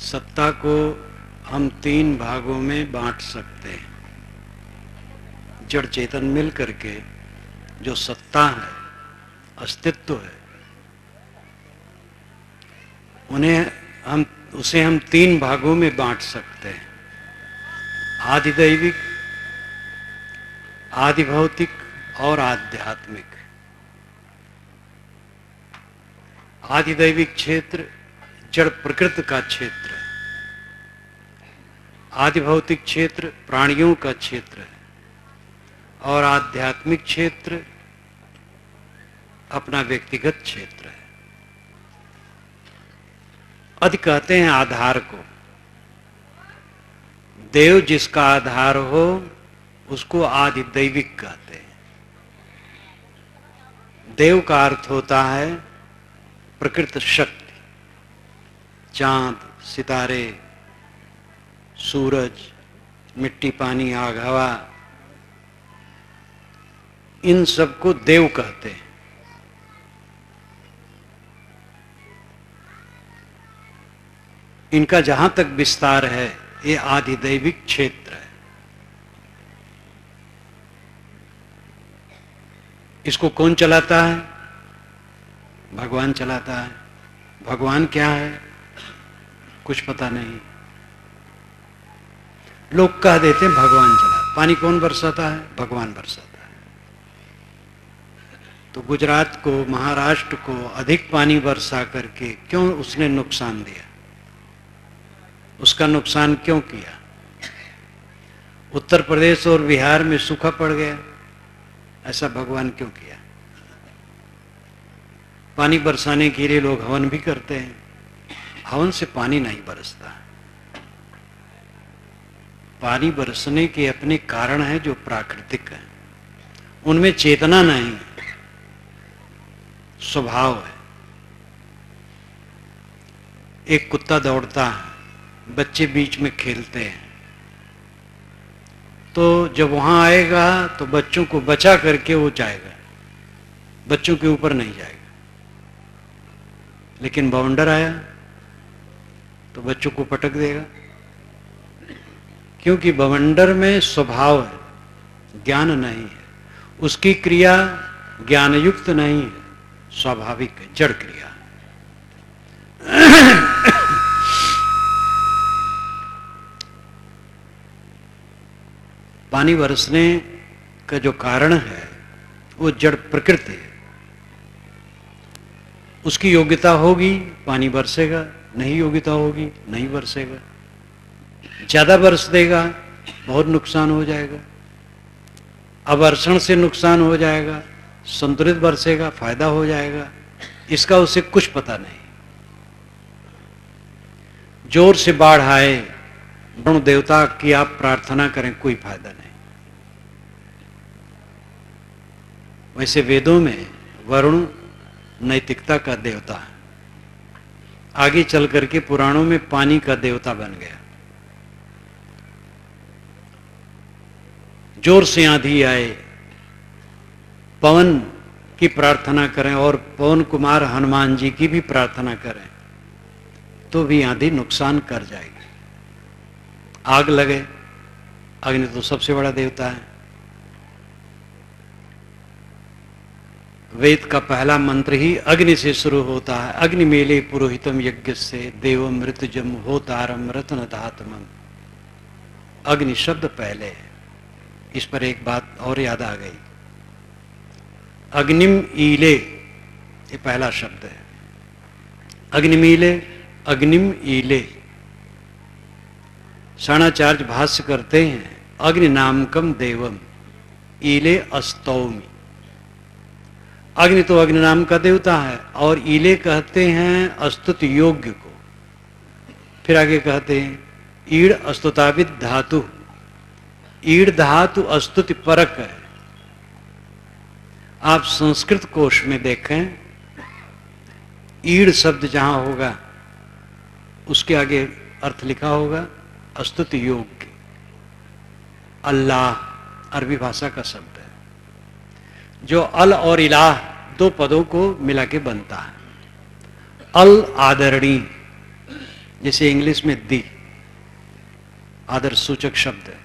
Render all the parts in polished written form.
सत्ता को हम तीन भागों में बांट सकते हैं। जड़ चेतन मिल करके जो सत्ता है, अस्तित्व है, उसे हम तीन भागों में बांट सकते हैं। आदिदैविक, आदिभौतिक और आध्यात्मिक। आदिदैविक क्षेत्र जड़ प्रकृति का क्षेत्र है। आदिभौतिक क्षेत्र प्राणियों का क्षेत्र है और आध्यात्मिक क्षेत्र अपना व्यक्तिगत क्षेत्र है। आदि कहते हैं आधार को। देव जिसका आधार हो उसको आदि दैविक कहते हैं। देव का अर्थ होता है प्रकृत शक्ति। चांद, सितारे, सूरज, मिट्टी, पानी, आग, हवा, इन सबको देव कहते हैं। इनका जहां तक विस्तार है ये आदिदैविक क्षेत्र है। इसको कौन चलाता है? भगवान चलाता है। भगवान क्या है? कुछ पता नहीं। लोग कह देते हैं भगवान चला। पानी कौन बरसाता है? भगवान बरसाता है। तो गुजरात को, महाराष्ट्र को अधिक पानी बरसा करके क्यों उसने नुकसान दिया? उसका नुकसान क्यों किया? उत्तर प्रदेश और बिहार में सूखा पड़ गया, ऐसा भगवान क्यों किया? पानी बरसाने के लिए लोग हवन भी करते हैं। हवन से पानी नहीं बरसता। पानी बरसने के अपने कारण हैं जो प्राकृतिक हैं, उनमें चेतना नहीं, स्वभाव है। एक कुत्ता दौड़ता है, बच्चे बीच में खेलते हैं, तो जब वहां आएगा तो बच्चों को बचा करके वो जाएगा, बच्चों के ऊपर नहीं जाएगा। लेकिन बाउंडर आया तो बच्चों को पटक देगा, क्योंकि बवंडर में स्वभाव है, ज्ञान नहीं है। उसकी क्रिया ज्ञानयुक्त नहीं है, स्वाभाविक है, जड़ क्रिया। पानी बरसने का जो कारण है वो जड़ प्रकृति है। उसकी योग्यता होगी पानी बरसेगा, नहीं योग्यता होगी नहीं बरसेगा। ज्यादा बरस देगा बहुत नुकसान हो जाएगा, अवर्षण से नुकसान हो जाएगा। संतुलित बरसेगा फायदा हो जाएगा, इसका उसे कुछ पता नहीं। जोर से बाढ़ आए, वरुण देवता की आप प्रार्थना करें, कोई फायदा नहीं। वैसे वेदों में वरुण नैतिकता का देवता है। आगे चल करके पुराणों में पानी का देवता बन गया। जोर से आंधी आए, पवन की प्रार्थना करें और पवन कुमार हनुमान जी की भी प्रार्थना करें तो भी आंधी नुकसान कर जाएगी। आग लगे, अग्नि तो सबसे बड़ा देवता है। वेद का पहला मंत्र ही अग्नि से शुरू होता है। अग्नि मेले पुरोहितम यज्ञ से देवम मृतजम होतारम रत्न धातमम। अग्नि शब्द पहले है। इस पर एक बात और याद आ गई। अग्निम ईले ये पहला शब्द है। अग्निमीले, अग्निम ईले। शाणाचार्य भाष्य करते हैं अग्नि नामकम देवम ईले अस्तौमी। अग्नि तो अग्नि नाम का देवता है और ईले कहते हैं अस्तुत योग्य को। फिर आगे कहते हैं ईड़ अस्तुताविद धातु। ईड़ धातु अस्तुति परक है। आप संस्कृत कोश में देखें, ईड़ शब्द जहां होगा उसके आगे अर्थ लिखा होगा अस्तुति योग्य। अल्लाह अरबी भाषा का शब्द है, जो अल और इलाह दो पदों को मिला के बनता है। अल आदरणीय, जैसे इंग्लिश में दी आदर सूचक शब्द है,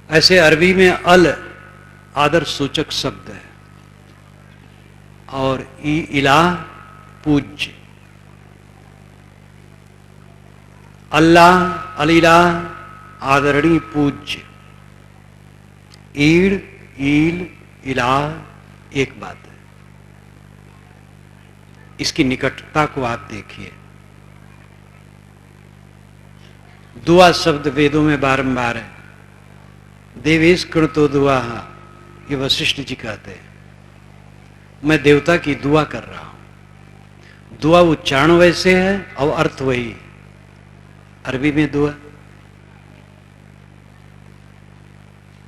ऐसे अरबी में अल आदर सूचक शब्द है, और इलाह पूज्य, अल्लाह अलिलाह आदरणीय पूज्य, ईड़ ईल इलाह एक बात है। इसकी निकटता को आप देखिए। दुआ शब्द वेदों में बारंबार है। देवेश कृतो दुआ, ये वशिष्ठ जी कहते हैं, मैं देवता की दुआ कर रहा हूं। दुआ उच्चारण वैसे है और अर्थ वही है। अरबी में दुआ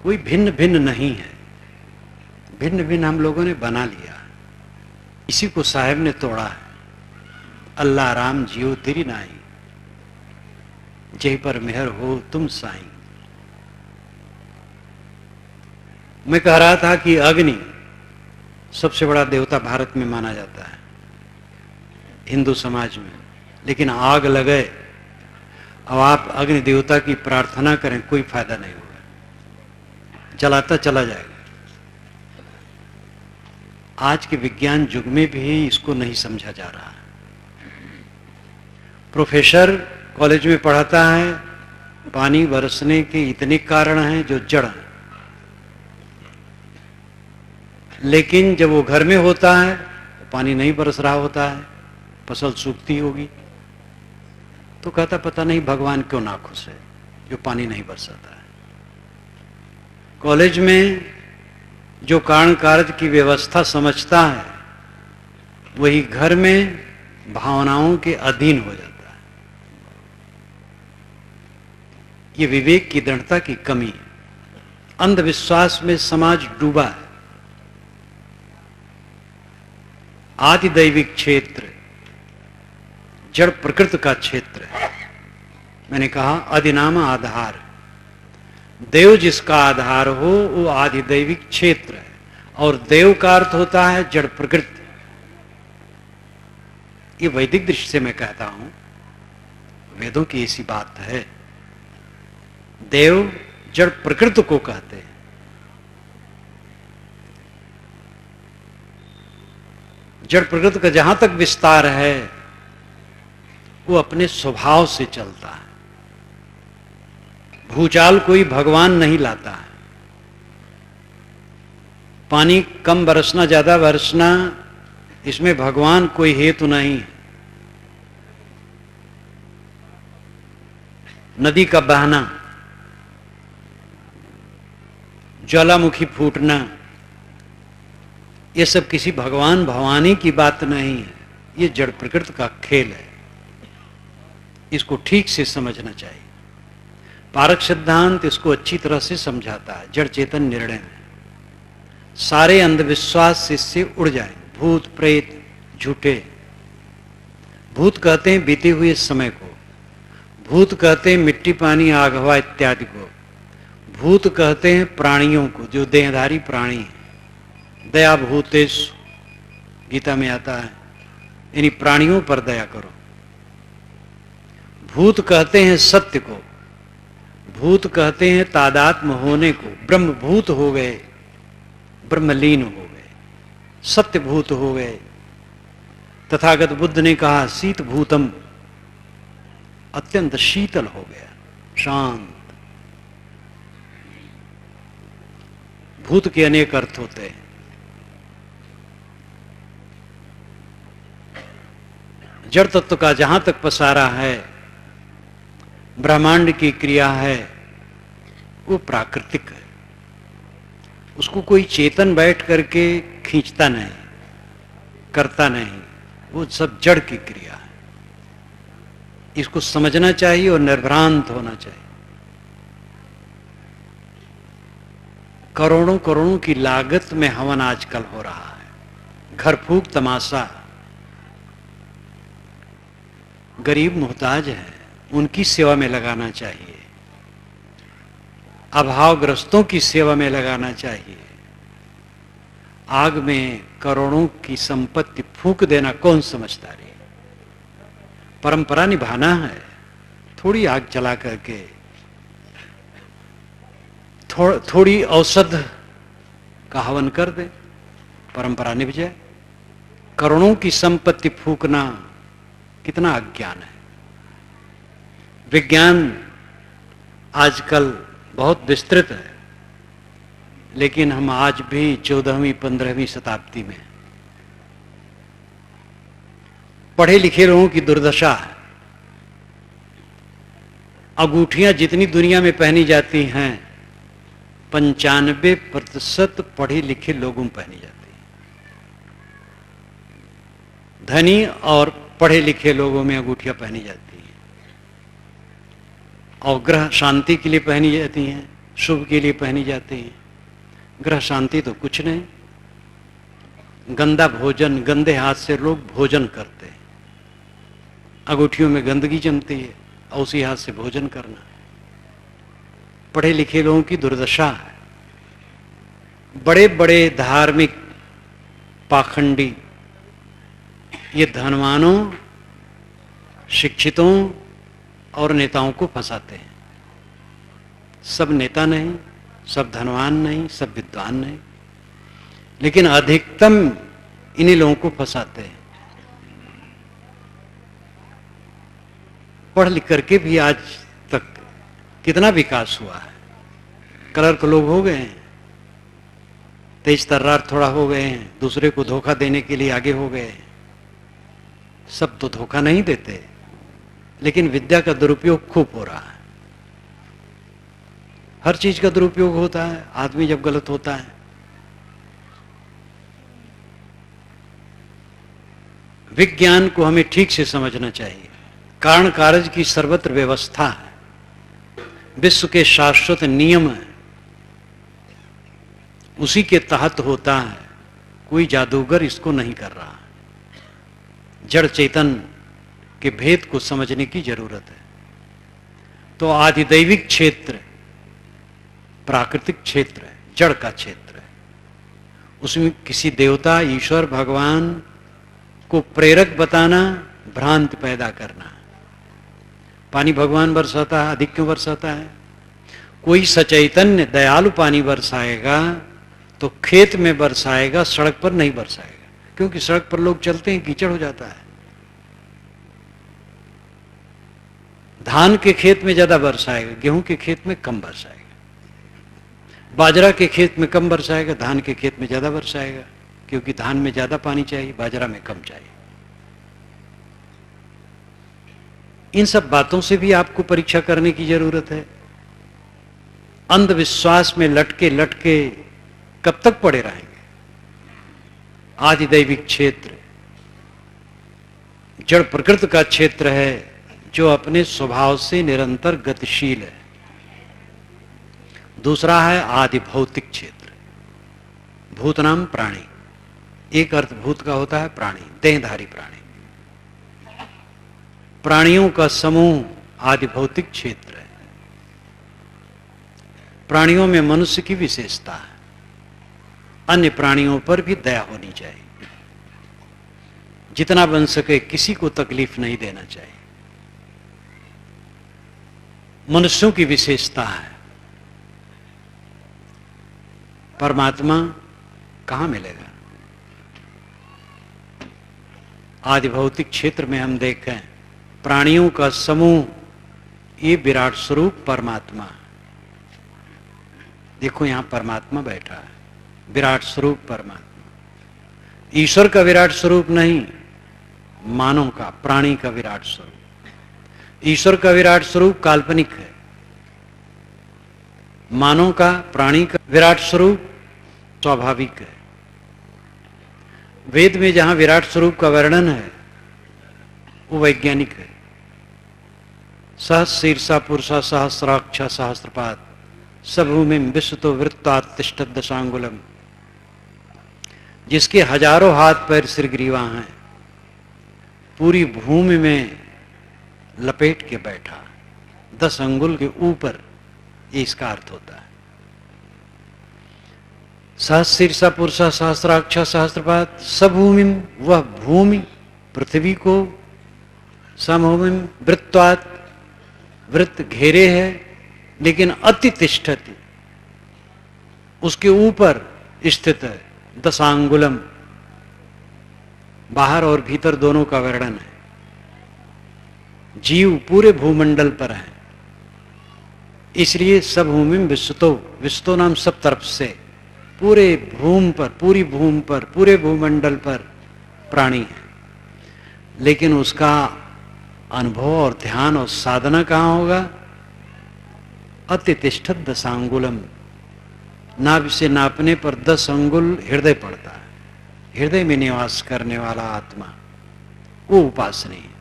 कोई भिन्न भिन्न नहीं है, भिन्न भिन्न हम लोगों ने बना लिया, इसी को साहेब ने तोड़ा है। अल्लाह राम जियो तेरी नाई, जय पर मेहर हो तुम साईं। मैं कह रहा था कि अग्नि सबसे बड़ा देवता भारत में माना जाता है, हिंदू समाज में, लेकिन आग लगे अब आप अग्नि देवता की प्रार्थना करें कोई फायदा नहीं होगा, जलाता चला जाएगा। आज के विज्ञान युग में भी इसको नहीं समझा जा रहा है। प्रोफेसर कॉलेज में पढ़ाता है, पानी बरसने के इतने कारण हैं जो जड़ हैं, लेकिन जब वो घर में होता है तो पानी नहीं बरस रहा होता है, फसल सूखती होगी, तो कहता पता नहीं भगवान क्यों नाखुश है जो पानी नहीं बरसाता है। कॉलेज में जो कारण कार्य की व्यवस्था समझता है वही घर में भावनाओं के अधीन हो जाता है। ये विवेक की दृढ़ता की कमी है। अंधविश्वास में समाज डूबा है। आदि दैविक क्षेत्र जड़ प्रकृति का क्षेत्र है। मैंने कहा अधिनाम आधार, देव जिसका आधार हो वो आदि दैविक क्षेत्र है, और देव का अर्थ होता है जड़ प्रकृति। ये वैदिक दृष्टि से मैं कहता हूं, वेदों की ऐसी बात है। देव जड़ प्रकृति को कहते हैं। जड़ प्रकृति का जहां तक विस्तार है वो अपने स्वभाव से चलता है। भूचाल कोई भगवान नहीं लाता है। पानी कम बरसना ज्यादा बरसना इसमें भगवान कोई हेतु नहीं है। नदी का बहना, ज्वालामुखी फूटना, ये सब किसी भगवान भवानी की बात नहीं है। ये जड़ प्रकृति का खेल है। इसको ठीक से समझना चाहिए। पारक सिद्धांत इसको अच्छी तरह से समझाता है। जड़ चेतन निर्णय है। सारे अंधविश्वास से इससे उड़ जाए। भूत प्रेत झूठे। भूत कहते हैं बीते हुए समय को, भूत कहते हैं मिट्टी पानी आग हवा इत्यादि को, भूत कहते हैं प्राणियों को जो देहधारी प्राणी है। दया भूतेश गीता में आता है, यानी प्राणियों पर दया करो। भूत कहते हैं सत्य को, भूत कहते हैं तादात्म्य होने को। ब्रह्म भूत हो गए, ब्रह्मलीन हो गए, सत्य भूत हो गए। तथागत बुद्ध ने कहा शीत भूतम, अत्यंत शीतल हो गया, शांत। भूत के अनेक अर्थ होते हैं। जड़ तत्व का जहां तक पसारा है, ब्रह्मांड की क्रिया है, वो प्राकृतिक है। उसको कोई चेतन बैठ करके खींचता नहीं, करता नहीं। वो सब जड़ की क्रिया है। इसको समझना चाहिए और निर्भ्रांत होना चाहिए। करोड़ों करोड़ों की लागत में हवन आजकल हो रहा है। घर फूक तमाशा। गरीब मोहताज है, उनकी सेवा में लगाना चाहिए। अभावग्रस्तों की सेवा में लगाना चाहिए। आग में करोड़ों की संपत्ति फूंक देना कौन समझता रे? परंपरा निभाना है, थोड़ी आग जला करके थोड़ी औषध का हवन कर दे, परंपरा निभ जाए। करोड़ों की संपत्ति फूकना कितना अज्ञान है। विज्ञान आजकल बहुत विस्तृत है, लेकिन हम आज भी 14वीं 15वीं शताब्दी में पढ़े लिखे लोगों की दुर्दशा है। अंगूठियां जितनी दुनिया में पहनी जाती हैं 95% पढ़े लिखे लोगों में पहनी जाती है। धनी और पढ़े लिखे लोगों में अंगूठियां पहनी जाती हैं, और ग्रह शांति के लिए पहनी जाती हैं, शुभ के लिए पहनी जाती हैं। ग्रह शांति तो कुछ नहीं, गंदा भोजन, गंदे हाथ से लोग भोजन करते हैं, अंगूठियों में गंदगी जमती है और उसी हाथ से भोजन करना। पढ़े लिखे लोगों की दुर्दशा है। बड़े बड़े धार्मिक पाखंडी ये धनवानों, शिक्षितों और नेताओं को फंसाते हैं। सब नेता नहीं, सब धनवान नहीं, सब विद्वान नहीं, लेकिन अधिकतम इन्हीं लोगों को फंसाते हैं। पढ़ लिख करके भी आज तक कितना विकास हुआ है। क्लर्क लोग हो गए हैं, तेज तर्रार थोड़ा हो गए हैं, दूसरे को धोखा देने के लिए आगे हो गए हैं। सब तो धोखा नहीं देते, लेकिन विद्या का दुरुपयोग खूब हो रहा है। हर चीज का दुरुपयोग होता है आदमी जब गलत होता है। विज्ञान को हमें ठीक से समझना चाहिए। कारण कारज की सर्वत्र व्यवस्था है, विश्व के शाश्वत नियम है, उसी के तहत होता है। कोई जादूगर इसको नहीं कर रहा। जड़ चेतन के भेद को समझने की जरूरत है। तो आदिदैविक क्षेत्र प्राकृतिक क्षेत्र है, जड़ का क्षेत्र है। उसमें किसी देवता, ईश्वर, भगवान को प्रेरक बताना भ्रांति पैदा करना। पानी भगवान बरसाता है, अधिक क्यों बरसाता है? कोई सचैतन्य दयालु पानी बरसाएगा तो खेत में बरसाएगा, सड़क पर नहीं बरसाएगा, क्योंकि सड़क पर लोग चलते हैं, कीचड़ हो जाता है। धान के खेत में ज्यादा बरसाएगा, गेहूं के खेत में कम बरसाएगा। बाजरा के खेत में कम बरसाएगा, धान के खेत में ज्यादा बरसाएगा, क्योंकि धान में ज्यादा पानी चाहिए, बाजरा में कम चाहिए। इन सब बातों से भी आपको परीक्षा करने की जरूरत है। अंधविश्वास में लटके लटके कब तक पड़े रहेंगे? आदिदैविक क्षेत्र जड़ प्रकृति का क्षेत्र है, जो अपने स्वभाव से निरंतर गतिशील है। दूसरा है आदि भौतिक क्षेत्र, भूत नाम प्राणी। एक अर्थ भूत का होता है प्राणी, देहधारी प्राणी। प्राणियों का समूह आदि भौतिक क्षेत्र है। प्राणियों में मनुष्य की विशेषता है, अन्य प्राणियों पर भी दया होनी चाहिए। जितना बन सके किसी को तकलीफ नहीं देना चाहिए। मनुष्यों की विशेषता है। परमात्मा कहां मिलेगा? आदि भौतिक क्षेत्र में हम देखें प्राणियों का समूह, ये विराट स्वरूप परमात्मा। देखो यहां परमात्मा बैठा है, विराट स्वरूप परमात्मा। ईश्वर का विराट स्वरूप नहीं, मानव का, प्राणी का विराट स्वरूप। ईश्वर का विराट स्वरूप काल्पनिक है, मानव का, प्राणी का विराट स्वरूप स्वाभाविक है। वेद में जहां विराट स्वरूप का वर्णन है वो वैज्ञानिक है। सहस्रीर्षा पुरुषा सहस्राक्ष सहस्रपाद सभूमिम विश्वतो वृत्तातिष्ठत् दशांगुलम। जिसके हजारों हाथ पैर सिर ग्रीवा हैं, पूरी भूमि में लपेट के बैठा, 10 अंगुल के ऊपर, ये इसका अर्थ होता है। सहस्रीर्षा पुरुषा सहस्राक्ष सहस्रपाद सभूमिम, वह भूमि पृथ्वी को समभूमिम वृत्त्वात्, वृत्त घेरे है लेकिन अति तिष्ठति, उसके ऊपर स्थित है। दशांगुलम, बाहर और भीतर दोनों का वर्णन है। जीव पूरे भूमंडल पर है, इसलिए सब भूमि में विस्ततो, विस्ततो नाम सब तरफ से, पूरे भूमि पर, पूरी भूमि पर, पूरे भूमंडल पर प्राणी है। लेकिन उसका अनुभव और ध्यान और साधना कहाँ होगा? अतितिष्ठत दशांगुलम, नाभि से नापने पर 10 अंगुल हृदय पड़ता है। हृदय में निवास करने वाला आत्मा, वो उपासनी है।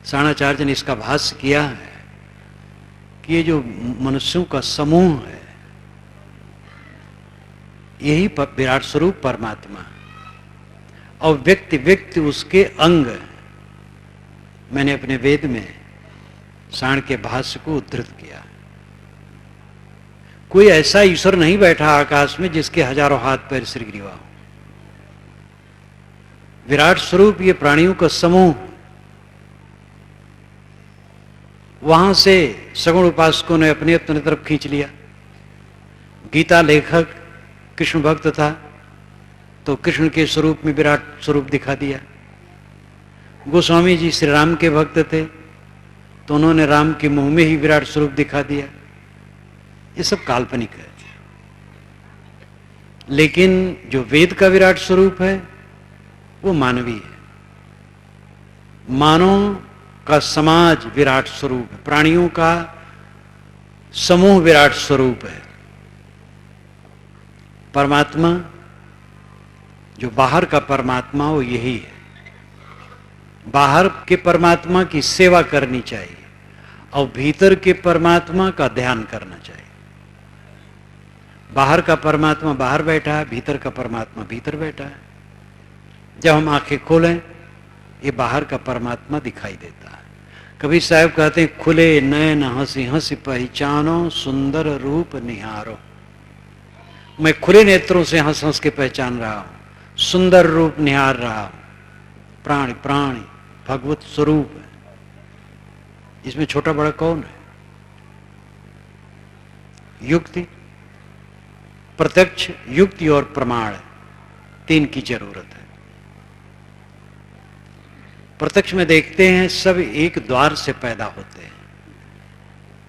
साणाचार्य ने इसका भाष्य किया है कि ये जो मनुष्यों का समूह है, यही विराट स्वरूप परमात्मा, और व्यक्ति व्यक्ति उसके अंग। मैंने अपने वेद में साण के भाष्य को उद्धृत किया। कोई ऐसा ईश्वर नहीं बैठा आकाश में जिसके हजारों हाथ पैर सिर ग्रीवा हो। विराट स्वरूप ये प्राणियों का समूह। वहां से सगुण उपासकों ने अपने अपने तरफ खींच लिया। गीता लेखक कृष्ण भक्त था तो कृष्ण के स्वरूप में विराट स्वरूप दिखा दिया। गोस्वामी जी श्री राम के भक्त थे तो उन्होंने राम के मुंह में ही विराट स्वरूप दिखा दिया। ये सब काल्पनिक है, लेकिन जो वेद का विराट स्वरूप है वो मानवीय है। मानव का समाज विराट स्वरूप है, प्राणियों का समूह विराट स्वरूप है। परमात्मा, जो बाहर का परमात्मा, वो यही है। बाहर के परमात्मा की सेवा करनी चाहिए और भीतर के परमात्मा का ध्यान करना चाहिए। बाहर का परमात्मा बाहर बैठा है, भीतर का परमात्मा भीतर बैठा है। जब हम आंखें खोलें, ये बाहर का परमात्मा दिखाई देता है। कबीर साहब कहते हैं, खुले नयन हंसी हंसी पहचानो, सुंदर रूप निहारो। मैं खुले नेत्रों से हंस हंस के पहचान रहा हूं, सुंदर रूप निहार रहा हूं। प्राणी प्राणी भगवत स्वरूप है, इसमें छोटा बड़ा कौन है? युक्ति, प्रत्यक्ष, युक्ति और प्रमाण, तीन की जरूरत है। प्रत्यक्ष में देखते हैं सब एक द्वार से पैदा होते हैं।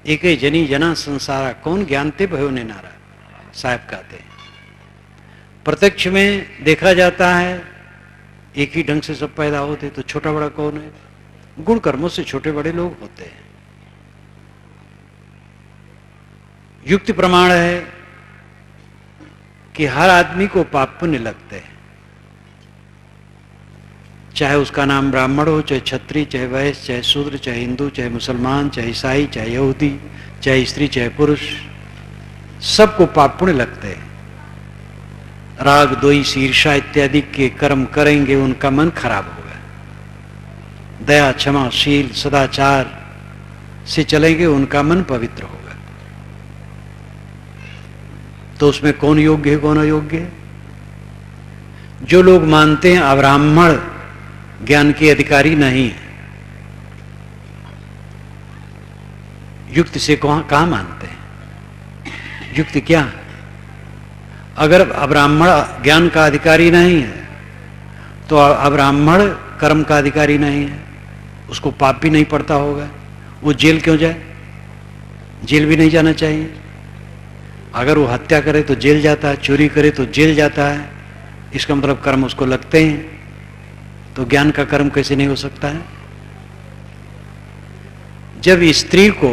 एक जनी जना संसारा, कौन ज्ञानते भयो ने नारा, साहब कहते हैं। प्रत्यक्ष में देखा जाता है एक ही ढंग से सब पैदा होते, तो छोटा बड़ा कौन है? गुण कर्मों से छोटे बड़े लोग होते हैं। युक्ति प्रमाण है कि हर आदमी को पाप पुण्य लगते हैं, चाहे उसका नाम ब्राह्मण हो, चाहे क्षत्रिय, चाहे वैश्य, चाहे शूद्र, चाहे हिंदू, चाहे मुसलमान, चाहे ईसाई, चाहे यहूदी, चाहे स्त्री, चाहे पुरुष, सबको पाप पुण्य लगते हैं। राग, द्वेष, ईर्ष्या इत्यादि के कर्म करेंगे, उनका मन खराब होगा। दया, क्षमा, शील, सदाचार से चलेंगे, उनका मन पवित्र होगा। तो उसमें कौन योग्य है, कौन अयोग्य है? जो लोग मानते हैं अब्राह्मण ज्ञान के अधिकारी नहीं है, युक्ति से कहां मानते हैं? युक्ति क्या है? अगर अब्राह्मण ज्ञान का अधिकारी नहीं है तो अब्राह्मण कर्म का अधिकारी नहीं है, उसको पाप भी नहीं पड़ता होगा। वो जेल क्यों जाए? जेल भी नहीं जाना चाहिए। अगर वो हत्या करे तो जेल जाता है, चोरी करे तो जेल जाता है, इसका मतलब कर्म उसको लगते हैं। तो ज्ञान का कर्म कैसे नहीं हो सकता है? जब स्त्री को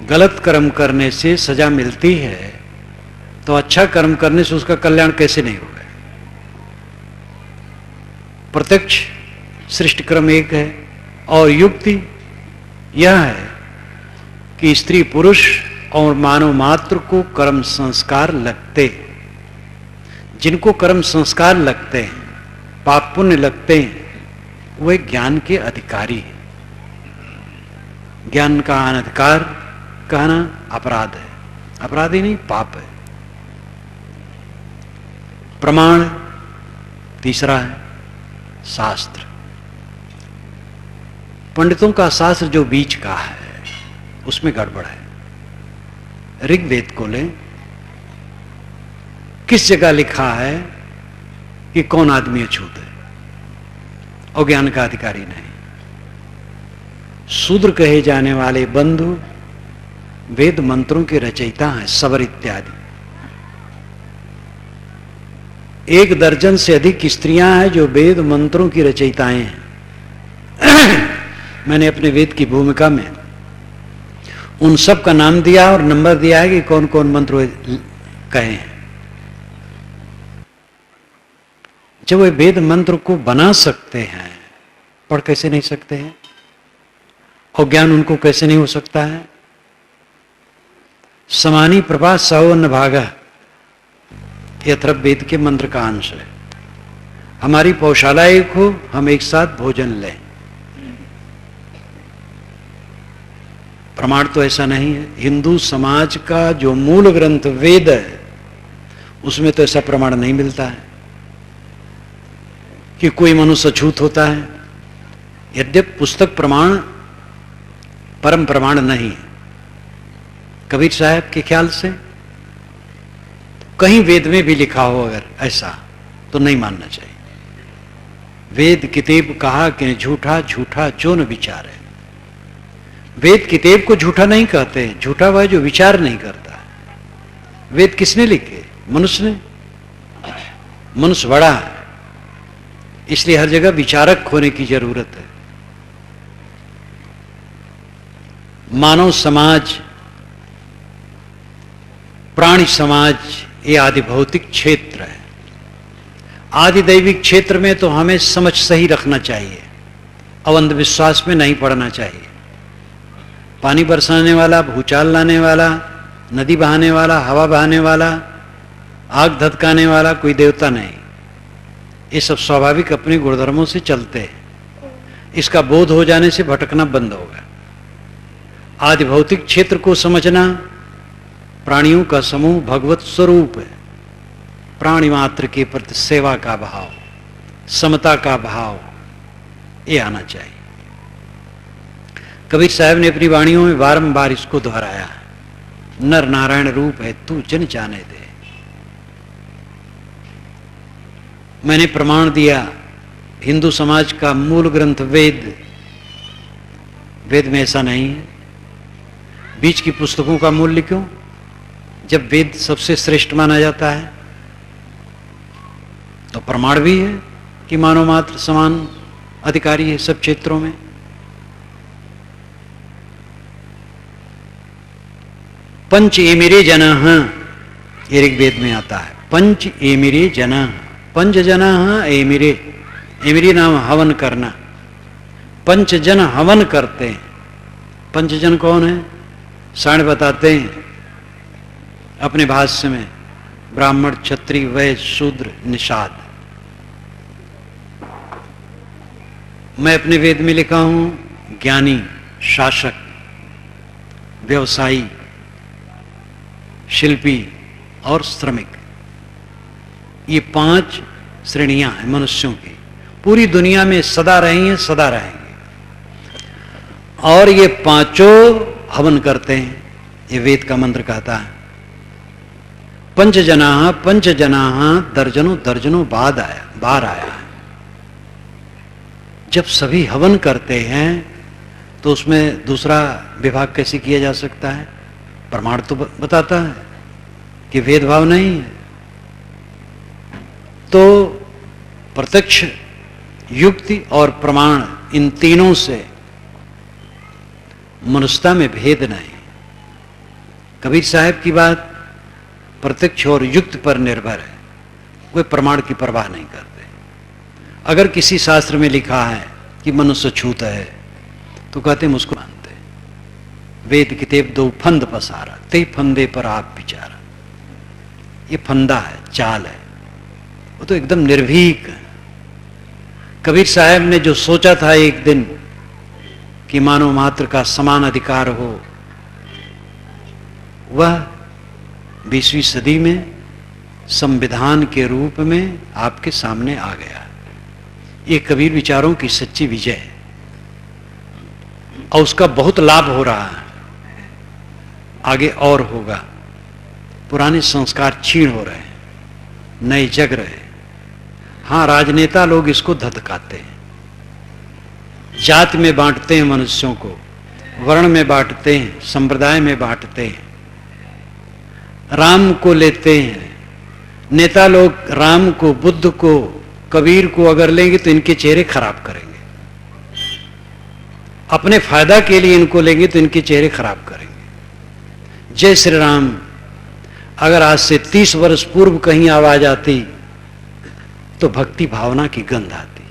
गलत कर्म करने से सजा मिलती है तो अच्छा कर्म करने से उसका कल्याण कैसे नहीं होगा? प्रत्यक्ष सृष्टि क्रम एक है और युक्ति यह है कि स्त्री पुरुष और मानव मात्र को कर्म संस्कार लगते। जिनको कर्म संस्कार लगते हैं, पाप पुण्य लगते हैं, वे ज्ञान के अधिकारी हैं। ज्ञान का अनधिकार कहना अपराध है, अपराध ही नहीं पाप है। प्रमाण तीसरा है, शास्त्र। पंडितों का शास्त्र जो बीच का है उसमें गड़बड़ है। ऋग्वेद को लें, किस जगह लिखा है कि कौन आदमी अछूत है और ज्ञान का अधिकारी नहीं। शूद्र कहे जाने वाले बंधु वेद मंत्रों के रचयिता हैं, सवर इत्यादि। 1 दर्जन से अधिक स्त्रियां हैं जो वेद मंत्रों की रचयिताएं हैं। मैंने अपने वेद की भूमिका में उन सब का नाम दिया और नंबर दिया है कि कौन कौन मंत्र कहे हैं। जब वे वेद मंत्र को बना सकते हैं, पढ़ कैसे नहीं सकते हैं? और ज्ञान उनको कैसे नहीं हो सकता है? समानी प्रभा सौवन भागा, ये अथर्ववेद के मंत्र का अंश है। हमारी पौशाला को हम एक साथ भोजन लें, प्रमाण तो ऐसा नहीं है। हिंदू समाज का जो मूल ग्रंथ वेद है उसमें तो ऐसा प्रमाण नहीं मिलता है कि कोई मनुष्य अछूत होता है। यद्यप पुस्तक प्रमाण परम प्रमाण नहीं है। कबीर साहब के ख्याल से कहीं वेद में भी लिखा हो अगर ऐसा तो नहीं मानना चाहिए। वेद किताब कहा कि झूठा झूठा जो न विचार है। वेद किताब को झूठा नहीं कहते, झूठा वह जो विचार नहीं करता। वेद किसने लिखे? मनुष्य ने। मनुष्य बड़ा है, इसलिए हर जगह विचारक होने की जरूरत है। मानव समाज, प्राणी समाज, ये आदि भौतिक क्षेत्र है। आदि दैविक क्षेत्र में तो हमें समझ सही रखना चाहिए, अब अंधविश्वास में नहीं पड़ना चाहिए। पानी बरसाने वाला, भूचाल लाने वाला, नदी बहाने वाला, हवा बहाने वाला, आग धधकाने वाला कोई देवता नहीं। ये सब स्वाभाविक अपने गुणधर्मों से चलते हैं। इसका बोध हो जाने से भटकना बंद होगा। आदि भौतिक क्षेत्र को समझना, प्राणियों का समूह भगवत स्वरूप है। प्राणी मात्र के प्रति सेवा का भाव, समता का भाव, ये आना चाहिए। कबीर साहब ने अपनी वाणियों में बारंबार इसको दोहराया है। नर नारायण रूप है तू जन जाने दे। मैंने प्रमाण दिया, हिंदू समाज का मूल ग्रंथ वेद, वेद में ऐसा नहीं है। बीच की पुस्तकों का मूल्य क्यों, जब वेद सबसे श्रेष्ठ माना जाता है? तो प्रमाण भी है कि मानव मात्र समान अधिकारी है सब क्षेत्रों में। पंच एमिरे जनः, ये ऋग्वेद में आता है। पंच एमिरे जनः, पंच जनः एमिरे। एमिरे नाम हवन करना। पंच जन हवन करते हैं। पंच जन कौन है? साण बताते हैं अपने भाष्य में, ब्राह्मण, क्षत्रिय, वैश्य, शूद्र, निषाद। मैं अपने वेद में लिखा हूं ज्ञानी, शासक, व्यवसायी, शिल्पी और श्रमिक। ये 5 श्रेणियां हैं मनुष्यों की। पूरी दुनिया में सदा रही हैं, सदा रहेंगे। और ये 5 हवन करते हैं, ये वेद का मंत्र कहता है। पंच जनाः दर्जनों दर्जनों बार आया है। जब सभी हवन करते हैं तो उसमें दूसरा विभाग कैसे किया जा सकता है? प्रमाण तो बताता है कि भेदभाव नहीं है। तो प्रत्यक्ष, युक्ति और प्रमाण, इन तीनों से मनुष्यता में भेद नहीं। कबीर साहब की बात प्रत्यक्ष और युक्त पर निर्भर है, कोई प्रमाण की परवाह नहीं करते। अगर किसी शास्त्र में लिखा है कि मनुष्य छूत है तो कहते हम उसको मानते। वेद किताब 2 फंद पसारा, ते फंदे पर आप विचारा। ये फंदा है, चाल है, वो तो एकदम निर्भीक है। कबीर साहब ने जो सोचा था एक दिन कि मानव मात्र का समान अधिकार हो, वह 20वीं सदी में संविधान के रूप में आपके सामने आ गया। ये कबीर विचारों की सच्ची विजय है और उसका बहुत लाभ हो रहा है, आगे और होगा। पुराने संस्कार क्षीण हो रहे हैं, नए जग रहे हैं। हाँ, राजनेता लोग इसको धधकाते हैं, जाति में बांटते हैं मनुष्यों को, वर्ण में बांटते हैं, संप्रदाय में बांटते हैं, राम को लेते हैं। नेता लोग राम को, बुद्ध को, कबीर को अगर लेंगे तो इनके चेहरे खराब करेंगे, अपने फायदा के लिए इनको लेंगे तो इनके चेहरे खराब करेंगे। जय श्री राम अगर आज से 30 वर्ष पूर्व कहीं आवाज आती तो भक्ति भावना की गंध आती।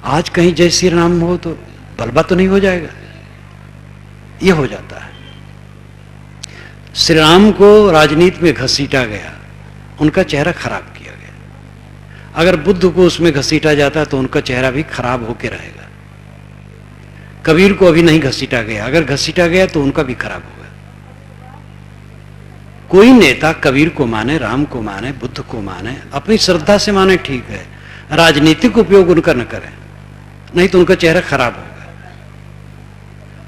आज कहीं जय श्री राम हो तो बलबा तो नहीं हो जाएगा, ये हो जाता है। श्री राम को राजनीति में घसीटा गया, उनका चेहरा खराब किया गया। अगर बुद्ध को उसमें घसीटा जाता तो उनका चेहरा भी खराब होकर रहेगा। कबीर को अभी नहीं घसीटा गया, अगर घसीटा गया तो उनका भी खराब होगा। कोई नेता कबीर को माने, राम को माने, बुद्ध को माने, अपनी श्रद्धा से माने, ठीक है, राजनीतिक उपयोग उनका न करें, नहीं तो उनका चेहरा खराब होगा।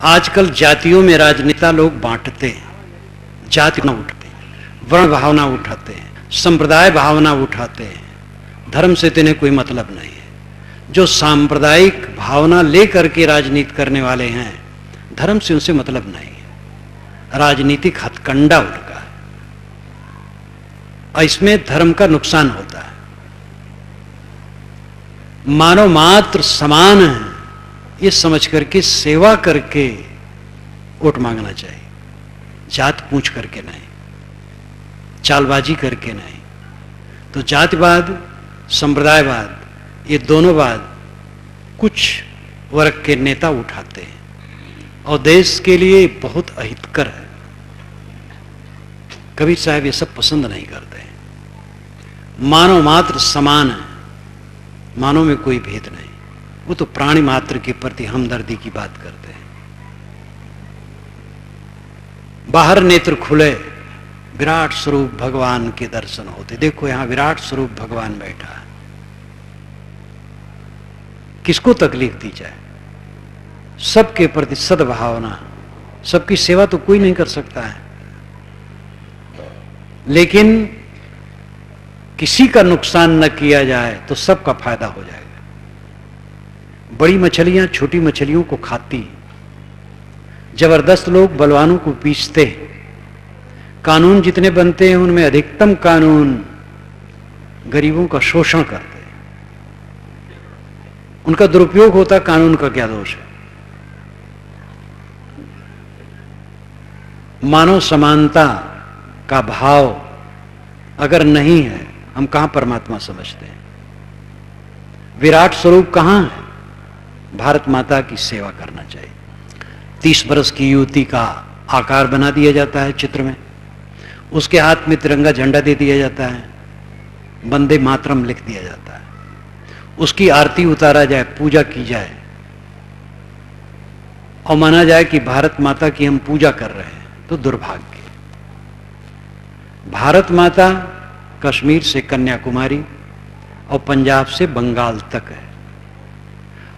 आजकल जातियों में राजनेता लोग बांटते हैं, जाति न उठाते हैं, वर्ण भावना उठाते हैं, संप्रदाय भावना उठाते हैं। धर्म से तो इन्हें कोई मतलब नहीं है। जो सांप्रदायिक भावना लेकर के राजनीति करने वाले हैं, धर्म से उनसे मतलब नहीं है। राजनीतिक हथकंडा उनका है और इसमें धर्म का नुकसान होता है। मानव मात्र समान है, ये समझ करके सेवा करके वोट मांगना चाहिए, जात पूछ करके नहीं, चालबाजी करके नहीं। तो जातिवाद, संप्रदायवाद, ये दोनों बात कुछ वर्ग के नेता उठाते हैं और देश के लिए बहुत अहितकर है। कबीर साहब ये सब पसंद नहीं करते हैं। मानव मात्र समान है, मानव में कोई भेद नहीं। वो तो प्राणी मात्र के प्रति हमदर्दी की बात करते हैं। बाहर नेत्र खुले, विराट स्वरूप भगवान के दर्शन होते। देखो यहां विराट स्वरूप भगवान बैठा है, किसको तकलीफ दी जाए? सबके प्रति सद्भावना, सबकी सेवा तो कोई नहीं कर सकता है, लेकिन किसी का नुकसान न किया जाए तो सबका फायदा हो जाएगा। बड़ी मछलियां छोटी मछलियों को खाती, जबरदस्त लोग बलवानों को पीसते हैं। कानून जितने बनते हैं उनमें अधिकतम कानून गरीबों का शोषण करते हैं। उनका दुरुपयोग होता, कानून का क्या दोष है? मानव समानता का भाव अगर नहीं है, हम कहां परमात्मा समझते हैं? विराट स्वरूप कहां है? भारत माता की सेवा करना चाहिए। 30 बरस की युवती का आकार बना दिया जाता है चित्र में, उसके हाथ में तिरंगा झंडा दे दिया जाता है, वंदे मातरम लिख दिया जाता है, उसकी आरती उतारा जाए, पूजा की जाए और माना जाए कि भारत माता की हम पूजा कर रहे हैं, तो दुर्भाग्य। भारत माता कश्मीर से कन्याकुमारी और पंजाब से बंगाल तक है,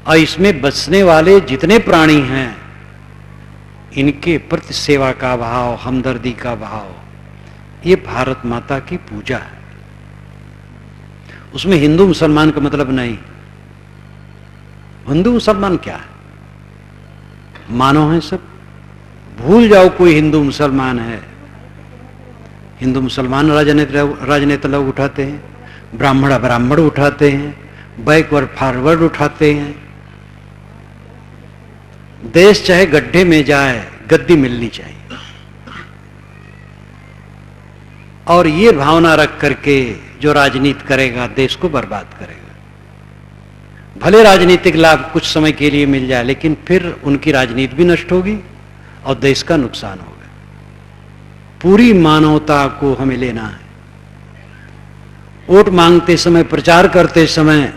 और इसमें बसने वाले जितने प्राणी हैं इनके प्रति सेवा का भाव, हमदर्दी का भाव, ये भारत माता की पूजा है। उसमें हिंदू मुसलमान का मतलब नहीं। हिंदू मुसलमान क्या है? मानव है सब। भूल जाओ कोई हिंदू मुसलमान है। हिंदू मुसलमान राजनेता लोग उठाते हैं, ब्राह्मण उठाते हैं, बैकवर्ड फॉरवर्ड उठाते हैं। देश चाहे गड्ढे में जाए, गद्दी मिलनी चाहिए। और ये भावना रख करके जो राजनीति करेगा देश को बर्बाद करेगा। भले राजनीतिक लाभ कुछ समय के लिए मिल जाए, लेकिन फिर उनकी राजनीति भी नष्ट होगी और देश का नुकसान होगा। पूरी मानवता को हमें लेना है। वोट मांगते समय, प्रचार करते समय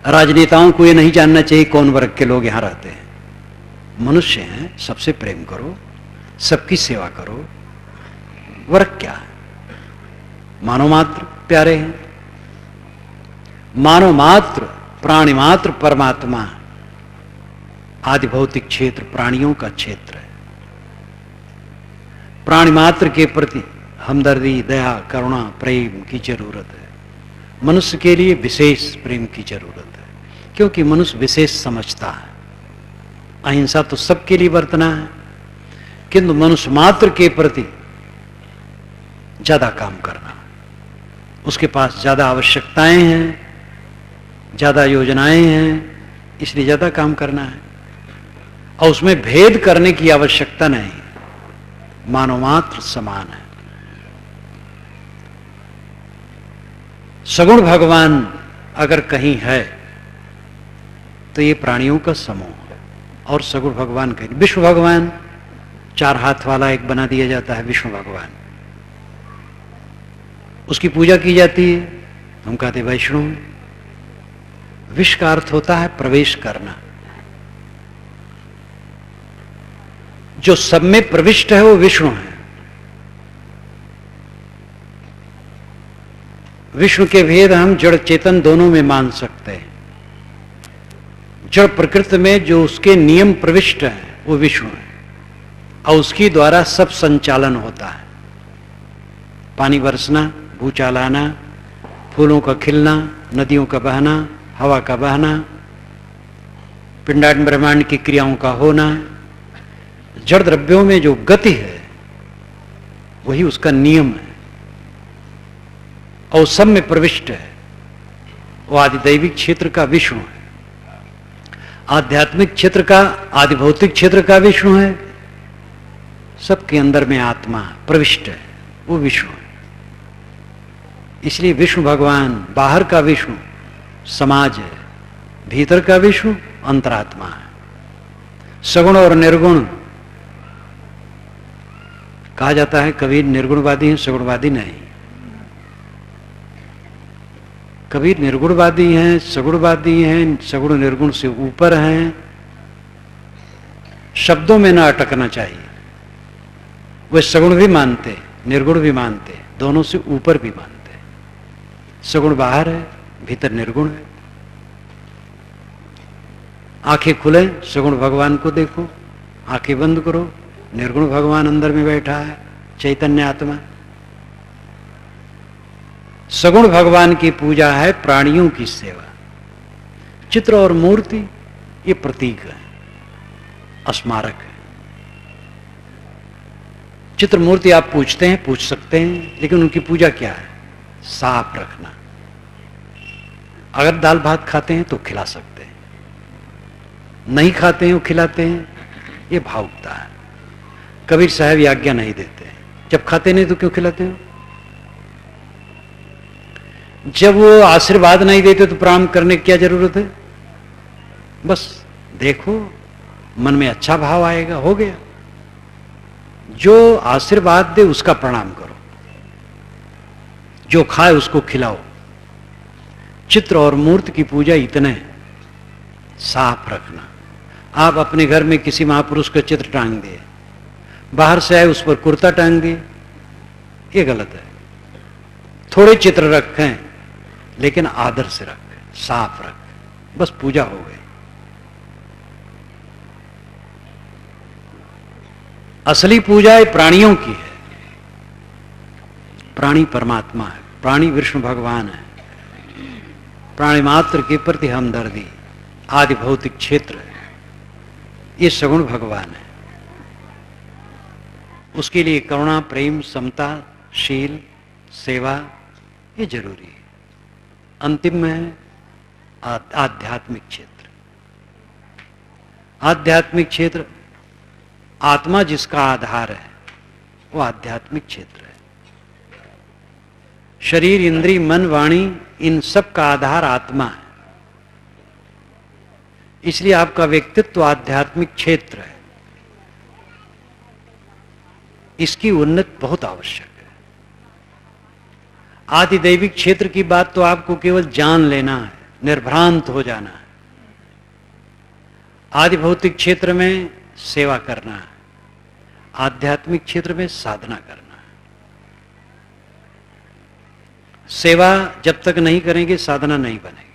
राजनेताओं को यह नहीं जानना चाहिए कौन वर्ग के लोग यहां रहते हैं। मनुष्य हैं, सबसे प्रेम करो, सबकी सेवा करो। वर्ग क्या है? मानव मात्र प्यारे हैं। मानव मात्र, प्राणी मात्र परमात्मा। आदि भौतिक क्षेत्र प्राणियों का क्षेत्र है। प्राणी मात्र के प्रति हमदर्दी, दया, करुणा, प्रेम की जरूरत है। मनुष्य के लिए विशेष प्रेम की जरूरत है, क्योंकि मनुष्य विशेष समझता है। अहिंसा तो सबके लिए बरतना है, किंतु मनुष्य मात्र के प्रति ज्यादा काम करना, उसके पास ज्यादा आवश्यकताएं हैं, ज्यादा योजनाएं हैं, इसलिए ज्यादा काम करना है। और उसमें भेद करने की आवश्यकता नहीं, मानव मात्र समान है। सगुण भगवान अगर कहीं है तो ये प्राणियों का समूह है। और सगुण भगवान कहीं, विष्णु भगवान 4 हाथ वाला एक बना दिया जाता है, विष्णु भगवान, उसकी पूजा की जाती है, हम कहते वैष्णु। विष का अर्थ होता है प्रवेश करना। जो सब में प्रविष्ट है वो विष्णु है। विष्णु के भेद हम जड़ चेतन दोनों में मान सकते हैं। जड़ प्रकृति में जो उसके नियम प्रविष्ट है वो विष्णु है, और उसकी द्वारा सब संचालन होता है। पानी बरसना, भूचाल आना, फूलों का खिलना, नदियों का बहना, हवा का बहना, पिंडांड ब्रह्मांड की क्रियाओं का होना, जड़ द्रव्यों में जो गति है वही उसका नियम है, और सब में प्रविष्ट है। वो आदिदैविक क्षेत्र का विष्णु है, आध्यात्मिक क्षेत्र का, आदि भौतिक क्षेत्र का विष्णु है, सबके अंदर में आत्मा प्रविष्ट है, वो विष्णु है। इसलिए विष्णु भगवान बाहर का विष्णु समाज है, भीतर का विष्णु अंतरात्मा है। सगुण और निर्गुण कहा जाता है, कबीर निर्गुणवादी हैं, सगुणवादी नहीं। कबीर निर्गुणवादी हैं, सगुणवादी हैं, सगुण निर्गुण से ऊपर हैं। शब्दों में ना अटकना चाहिए। वे सगुण भी मानते, निर्गुण भी मानते, दोनों से ऊपर भी मानते। सगुण बाहर है, भीतर निर्गुण है। आंखें खुले, सगुण भगवान को देखो, आंखें बंद करो, निर्गुण भगवान अंदर में बैठा है, चैतन्य आत्मा। सगुण भगवान की पूजा है प्राणियों की सेवा। चित्र और मूर्ति ये प्रतीक है, स्मारक है। चित्र मूर्ति आप पूछते हैं, पूछ सकते हैं, लेकिन उनकी पूजा क्या है? साफ रखना। अगर दाल भात खाते हैं तो खिला सकते हैं, नहीं खाते हैं वो खिलाते हैं, ये भावुकता है। कबीर साहब ये आज्ञा नहीं देते, जब खाते नहीं तो क्यों खिलाते हो? जब वो आशीर्वाद नहीं देते तो प्रणाम करने की क्या जरूरत है? बस देखो, मन में अच्छा भाव आएगा, हो गया। जो आशीर्वाद दे उसका प्रणाम करो, जो खाए उसको खिलाओ। चित्र और मूर्ति की पूजा इतने साफ रखना। आप अपने घर में किसी महापुरुष का चित्र टांग दिए, बाहर से आए उस पर कुर्ता टांग दिए, ये गलत है। थोड़े चित्र रखें लेकिन आदर से रखें, साफ रखें, बस पूजा हो गई। असली पूजा ये प्राणियों की है। प्राणी परमात्मा है, प्राणी विष्णु भगवान है। प्राणी मात्र के प्रति हमदर्दी, आदि भौतिक क्षेत्र है, ये सगुण भगवान है। उसके लिए करुणा, प्रेम, समता, शील, सेवा ये जरूरी है। अंतिम में है आध्यात्मिक क्षेत्र। आध्यात्मिक क्षेत्र, आत्मा जिसका आधार है वो आध्यात्मिक क्षेत्र है। शरीर, इंद्रिय, मन, वाणी, इन सब का आधार आत्मा है। इसलिए आपका व्यक्तित्व आध्यात्मिक क्षेत्र है। इसकी उन्नति बहुत आवश्यक है। आदिदैविक क्षेत्र की बात तो आपको केवल जान लेना है, निर्भ्रांत हो जाना है। आदि भौतिक क्षेत्र में सेवा करना है, आध्यात्मिक क्षेत्र में साधना करना है। सेवा जब तक नहीं करेंगे साधना नहीं बनेगी।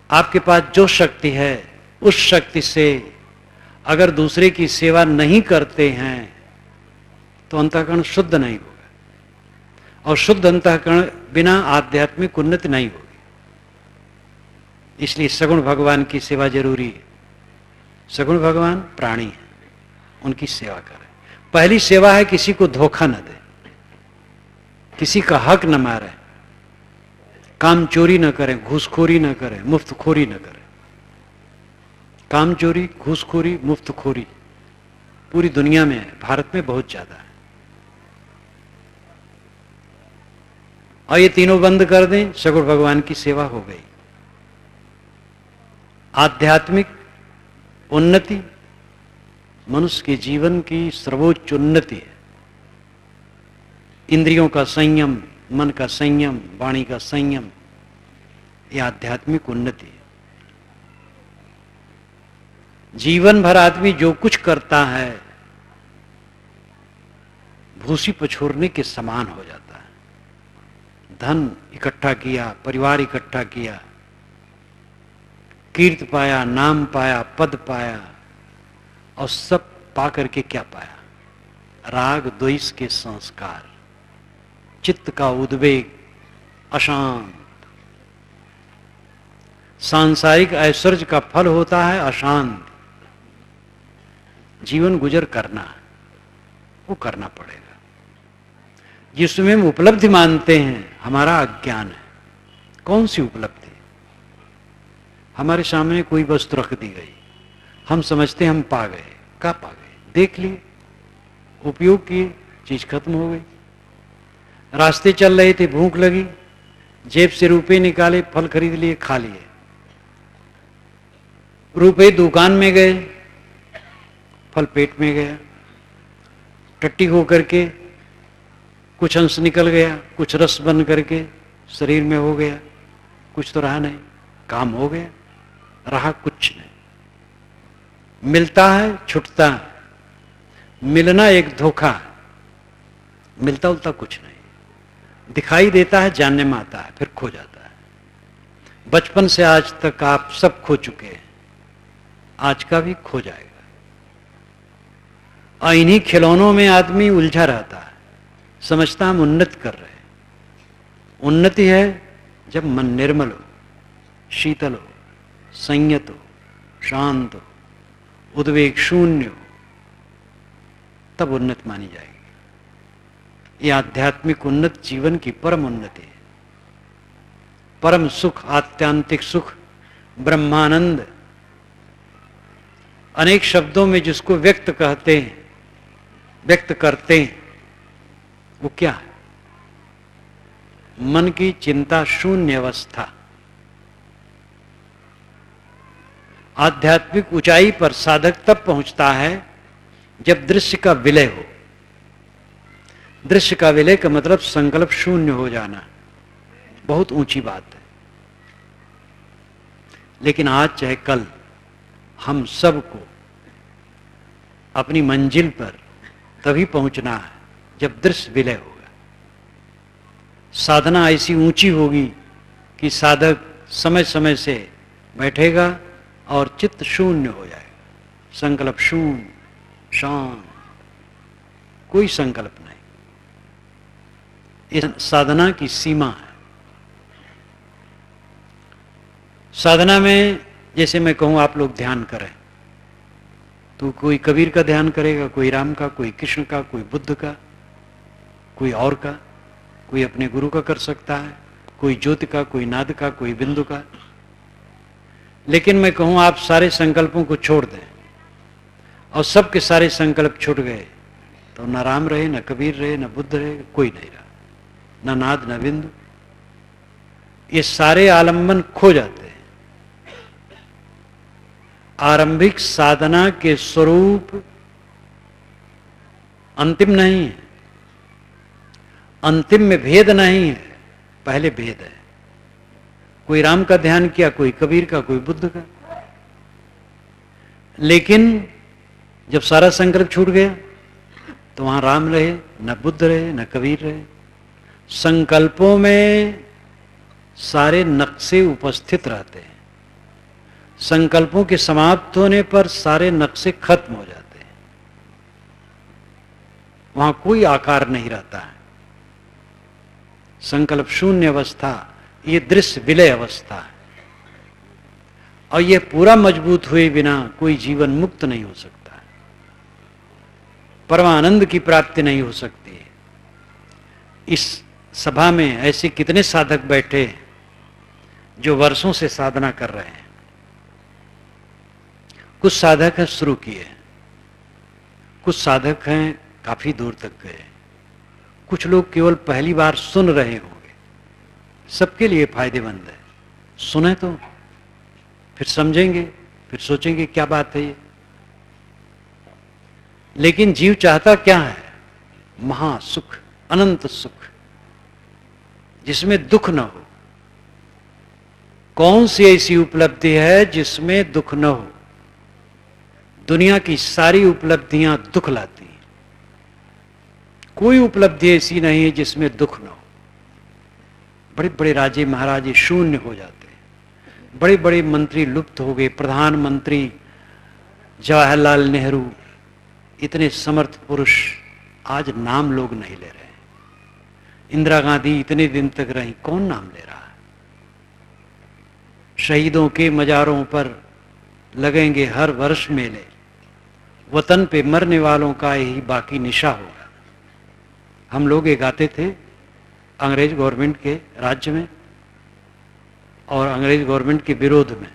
आपके पास जो शक्ति है उस शक्ति से अगर दूसरे की सेवा नहीं करते हैं तो अंतःकरण शुद्ध नहीं होगा, और शुद्ध अंतःकरण बिना आध्यात्मिक उन्नति नहीं होगी। इसलिए सगुण भगवान की सेवा जरूरी है। सगुण भगवान प्राणी है, उनकी सेवा करें। पहली सेवा है किसी को धोखा न दे, किसी का हक न मारे, काम चोरी न करें, घूसखोरी न करें, मुफ्तखोरी न करें। काम चोरी, घूसखोरी, मुफ्तखोरी पूरी दुनिया में है, भारत में बहुत ज्यादा है। और ये तीनों बंद कर दें, सगुण भगवान की सेवा हो गई। आध्यात्मिक उन्नति मनुष्य के जीवन की सर्वोच्च उन्नति है। इंद्रियों का संयम, मन का संयम, वाणी का संयम, यह आध्यात्मिक उन्नति है। जीवन भर आदमी जो कुछ करता है भूसी पछोरने के समान हो जाता है। धन इकट्ठा किया, परिवार इकट्ठा किया, कीर्त पाया, नाम पाया, पद पाया, और सब पा करके क्या पाया? राग द्वेष के संस्कार, चित्त का उद्वेग, अशांत। सांसारिक ऐश्वर्य का फल होता है अशांत। जीवन गुजर करना, वो करना पड़ेगा। जिसमें हम उपलब्धि मानते हैं हमारा अज्ञान है। कौन सी उपलब्धि? हमारे सामने कोई वस्तु रख दी गई, हम समझते हम पा गए। क्या पा गए? देख लिए, उपयोग किए, चीज खत्म हो गई। रास्ते चल रहे थे, भूख लगी, जेब से रुपए निकाले, फल खरीद लिए, खा लिए। रुपए दुकान में गए, फल पेट में गया। टट्टी होकर के कुछ अंश निकल गया, कुछ रस बन करके शरीर में हो गया, कुछ तो रहा नहीं। काम हो गया, रहा कुछ नहीं। मिलता है, छुटता है। मिलना एक धोखा है, मिलता उलता कुछ नहीं। दिखाई देता है, जानने में आता है, फिर खो जाता है। बचपन से आज तक आप सब खो चुके हैं, आज का भी खो जाएगा। और इन्हीं खिलौनों में आदमी उलझा रहता है, समझता हम उन्नति कर रहे हैं। उन्नति है जब मन निर्मल हो, शीतल हो, संयत हो, शांत हो, उद्वेग शून्य हो, तब उन्नति मानी जाएगी। यह आध्यात्मिक उन्नति जीवन की परम उन्नति है। परम सुख, आत्यांतिक सुख, ब्रह्मानंद, अनेक शब्दों में जिसको व्यक्त कहते हैं, व्यक्त करते हैं, वो क्या है? मन की चिंता शून्य अवस्था। आध्यात्मिक ऊंचाई पर साधक तब पहुंचता है जब दृश्य का विलय हो। दृश्य का विलय का मतलब संकल्प शून्य हो जाना। बहुत ऊंची बात है, लेकिन आज चाहे कल हम सबको अपनी मंजिल पर तभी पहुंचना है जब दृश्य विलय होगा। साधना ऐसी ऊंची होगी कि साधक समय समय से बैठेगा और चित्त शून्य हो जाएगा। संकल्प शून्य, शांत, कोई संकल्प नहीं। इस साधना की सीमा है। साधना में जैसे मैं कहूं आप लोग ध्यान करें, तो कोई कबीर का ध्यान करेगा, कोई राम का, कोई कृष्ण का, कोई बुद्ध का, कोई और का, कोई अपने गुरु का कर सकता है, कोई ज्योति का, कोई नाद का, कोई बिंदु का। लेकिन मैं कहूं आप सारे संकल्पों को छोड़ दें, और सबके सारे संकल्प छूट गए, तो न राम रहे, न कबीर रहे, न बुद्ध रहे, कोई नहीं रहा, न नाद, न बिंदु। ये सारे आलंबन खो जाते हैं। आरंभिक साधना के स्वरूप अंतिम नहीं है, अंतिम में भेद नहीं है, पहले भेद है। कोई राम का ध्यान किया, कोई कबीर का, कोई बुद्ध का। लेकिन जब सारा संकल्प छूट गया तो वहां राम रहे, न बुद्ध रहे, न कबीर रहे। संकल्पों में सारे नक्शे उपस्थित रहते हैं, संकल्पों के समाप्त होने पर सारे नक्शे खत्म हो जाते हैं, वहां कोई आकार नहीं रहता है। संकल्प शून्य अवस्था, ये दृश्य विलय अवस्था है, और यह पूरा मजबूत हुए बिना कोई जीवन मुक्त नहीं हो सकता है, परमानंद की प्राप्ति नहीं हो सकती है। इस सभा में ऐसे कितने साधक बैठे हैं जो वर्षों से साधना कर रहे हैं। कुछ साधक हैं शुरू किए, कुछ साधक हैं काफी दूर तक गए, कुछ लोग केवल पहली बार सुन रहे होंगे। सबके लिए फायदेमंद है, सुने तो फिर समझेंगे, फिर सोचेंगे क्या बात है ये। लेकिन जीव चाहता क्या है? महासुख, अनंत सुख, जिसमें दुख न हो। कौन सी ऐसी उपलब्धि है जिसमें दुख न हो? दुनिया की सारी उपलब्धियां दुख लाती हैं, कोई उपलब्धि ऐसी नहीं है जिसमें दुख न हो। बड़े बड़े राजे महाराजे शून्य हो जाते हैं, बड़े बड़े मंत्री लुप्त हो गए, प्रधानमंत्री जवाहरलाल नेहरू, इतने समर्थ पुरुष आज नाम लोग नहीं ले रहे। इंदिरा गांधी इतने दिन तक रही, कौन नाम ले रहा है? शहीदों के मजारों पर लगेंगे हर वर्ष मेले, वतन पे मरने वालों का यही बाकी निशा होगा। हम लोग ये गाते थे अंग्रेज गवर्नमेंट के राज्य में और अंग्रेज गवर्नमेंट के विरोध में,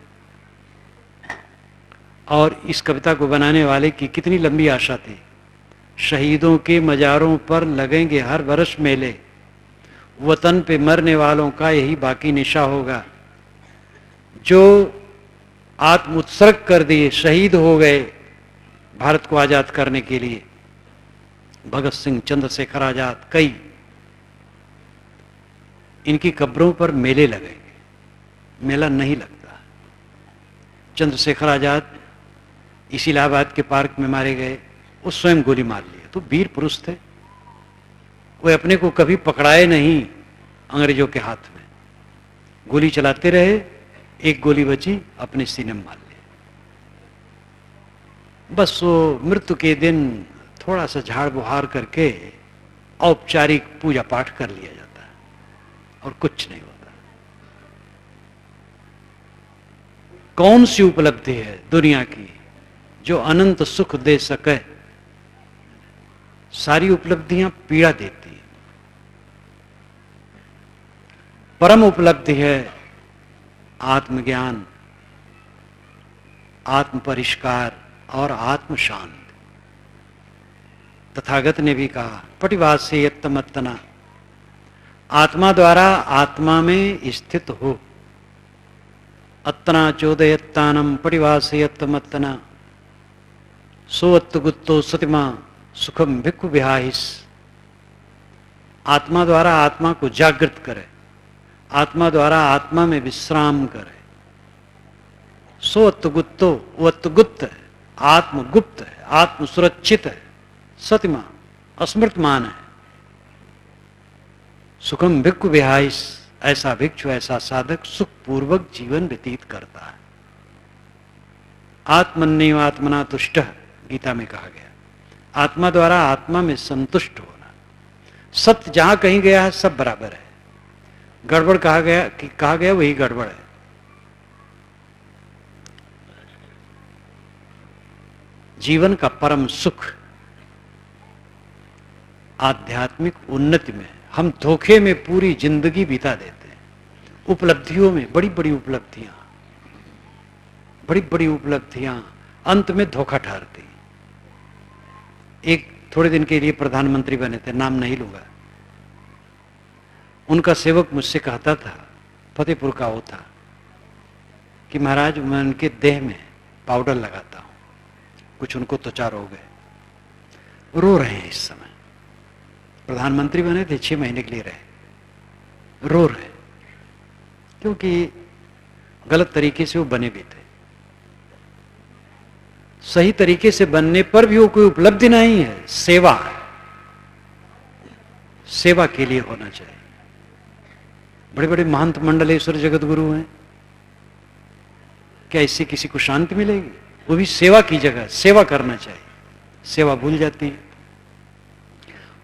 और इस कविता को बनाने वाले की कितनी लंबी आशा थी। शहीदों के मजारों पर लगेंगे हर वर्ष मेले, वतन पे मरने वालों का यही बाकी निशा होगा। जो आत्म उत्सर्ग कर दिए, शहीद हो गए भारत को आजाद करने के लिए, भगत सिंह, चंद्रशेखर आजाद, कई, इनकी कब्रों पर मेले लगेंगे। मेला नहीं लगता। चंद्रशेखर आजाद इस इलाहाबाद के पार्क में मारे गए, वो स्वयं गोली मार लिए, तो वीर पुरुष थे। वे अपने को कभी पकड़ाए नहीं अंग्रेजों के हाथ में, गोली चलाते रहे, एक गोली बची, अपने सीने में मार लिया। बस वो मृत्यु के दिन थोड़ा सा झाड़ बुहार करके औपचारिक पूजा पाठ कर लिया जाता है और कुछ नहीं होता। कौन सी उपलब्धि है दुनिया की जो अनंत सुख दे सके? सारी उपलब्धियां पीड़ा देती है। परम उपलब्धि है आत्मज्ञान, आत्म परिष्कार और आत्म शांति। तथागत ने भी कहा, पटिवासे यत्तमत्तना, आत्मा द्वारा आत्मा में स्थित हो। अत्तना चोदयत्तानम पटिवासे यत्तमत्तना, सोअत्तगुत्तो सतिमा सुखम भिक्खु विहाहिस। आत्मा द्वारा आत्मा को जागृत करे, आत्मा द्वारा आत्मा में विश्राम करे। सोअत्तगुत्तो, वो अत्तगुप्त है, आत्मगुप्त है, आत्म सुरक्षित है, सतिमा अस्मृतमान है। सुखम भिक्खु विहाइस, ऐसा भिक्षु, ऐसा साधक सुखपूर्वक जीवन व्यतीत करता है। आत्मन्येव आत्मना तुष्टः, गीता में कहा गया। आत्मा द्वारा आत्मा में संतुष्ट होना। सत्य जहां कहीं गया है सब बराबर है, गड़बड़ कहा गया वही गड़बड़ है। जीवन का परम सुख आध्यात्मिक उन्नति में। हम धोखे में पूरी जिंदगी बिता देते हैं, उपलब्धियों में, बड़ी बड़ी उपलब्धियां, बड़ी बड़ी उपलब्धियां अंत में धोखा ठहरती। एक थोड़े दिन के लिए प्रधानमंत्री बने थे, नाम नहीं लूंगा। उनका सेवक मुझसे कहता था, फतेहपुर का वो था, कि महाराज मैं उनके देह में पाउडर लगाता हूं, कुछ उनको त्वचा रोग है, रो रहे हैं इस समय। प्रधानमंत्री बने थे, 6 महीने के लिए रहे, रो रहे, क्योंकि गलत तरीके से वो बने भी थे। सही तरीके से बनने पर भी वो कोई उपलब्धि नहीं है, सेवा है, सेवा के लिए होना चाहिए। बड़े बड़े महंत मंडलेश्वर जगत गुरु हैं, क्या इससे किसी को शांति मिलेगी? वो भी सेवा की जगह सेवा करना चाहिए, सेवा भूल जाती है।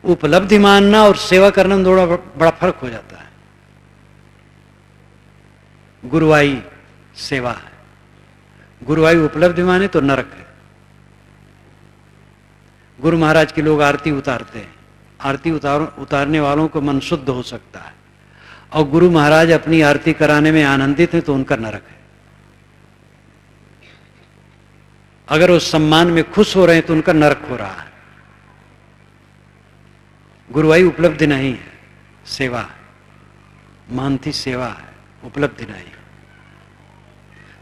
उपलब्धि मानना और सेवा करना में थोड़ा बड़ा फर्क हो जाता है। गुरुवाई सेवा है, गुरुवाई उपलब्धि माने तो नरक है। गुरु महाराज के लोग आरती उतारते हैं, आरती उतारने वालों को मन शुद्ध हो सकता है, और गुरु महाराज अपनी आरती कराने में आनंदित हैं तो उनका नरक है। अगर उस सम्मान में खुश हो रहे हैं तो उनका नरक हो रहा है। गुरुवाई उपलब्धि नहीं है, सेवा है, महंती सेवा है, उपलब्धि नहीं।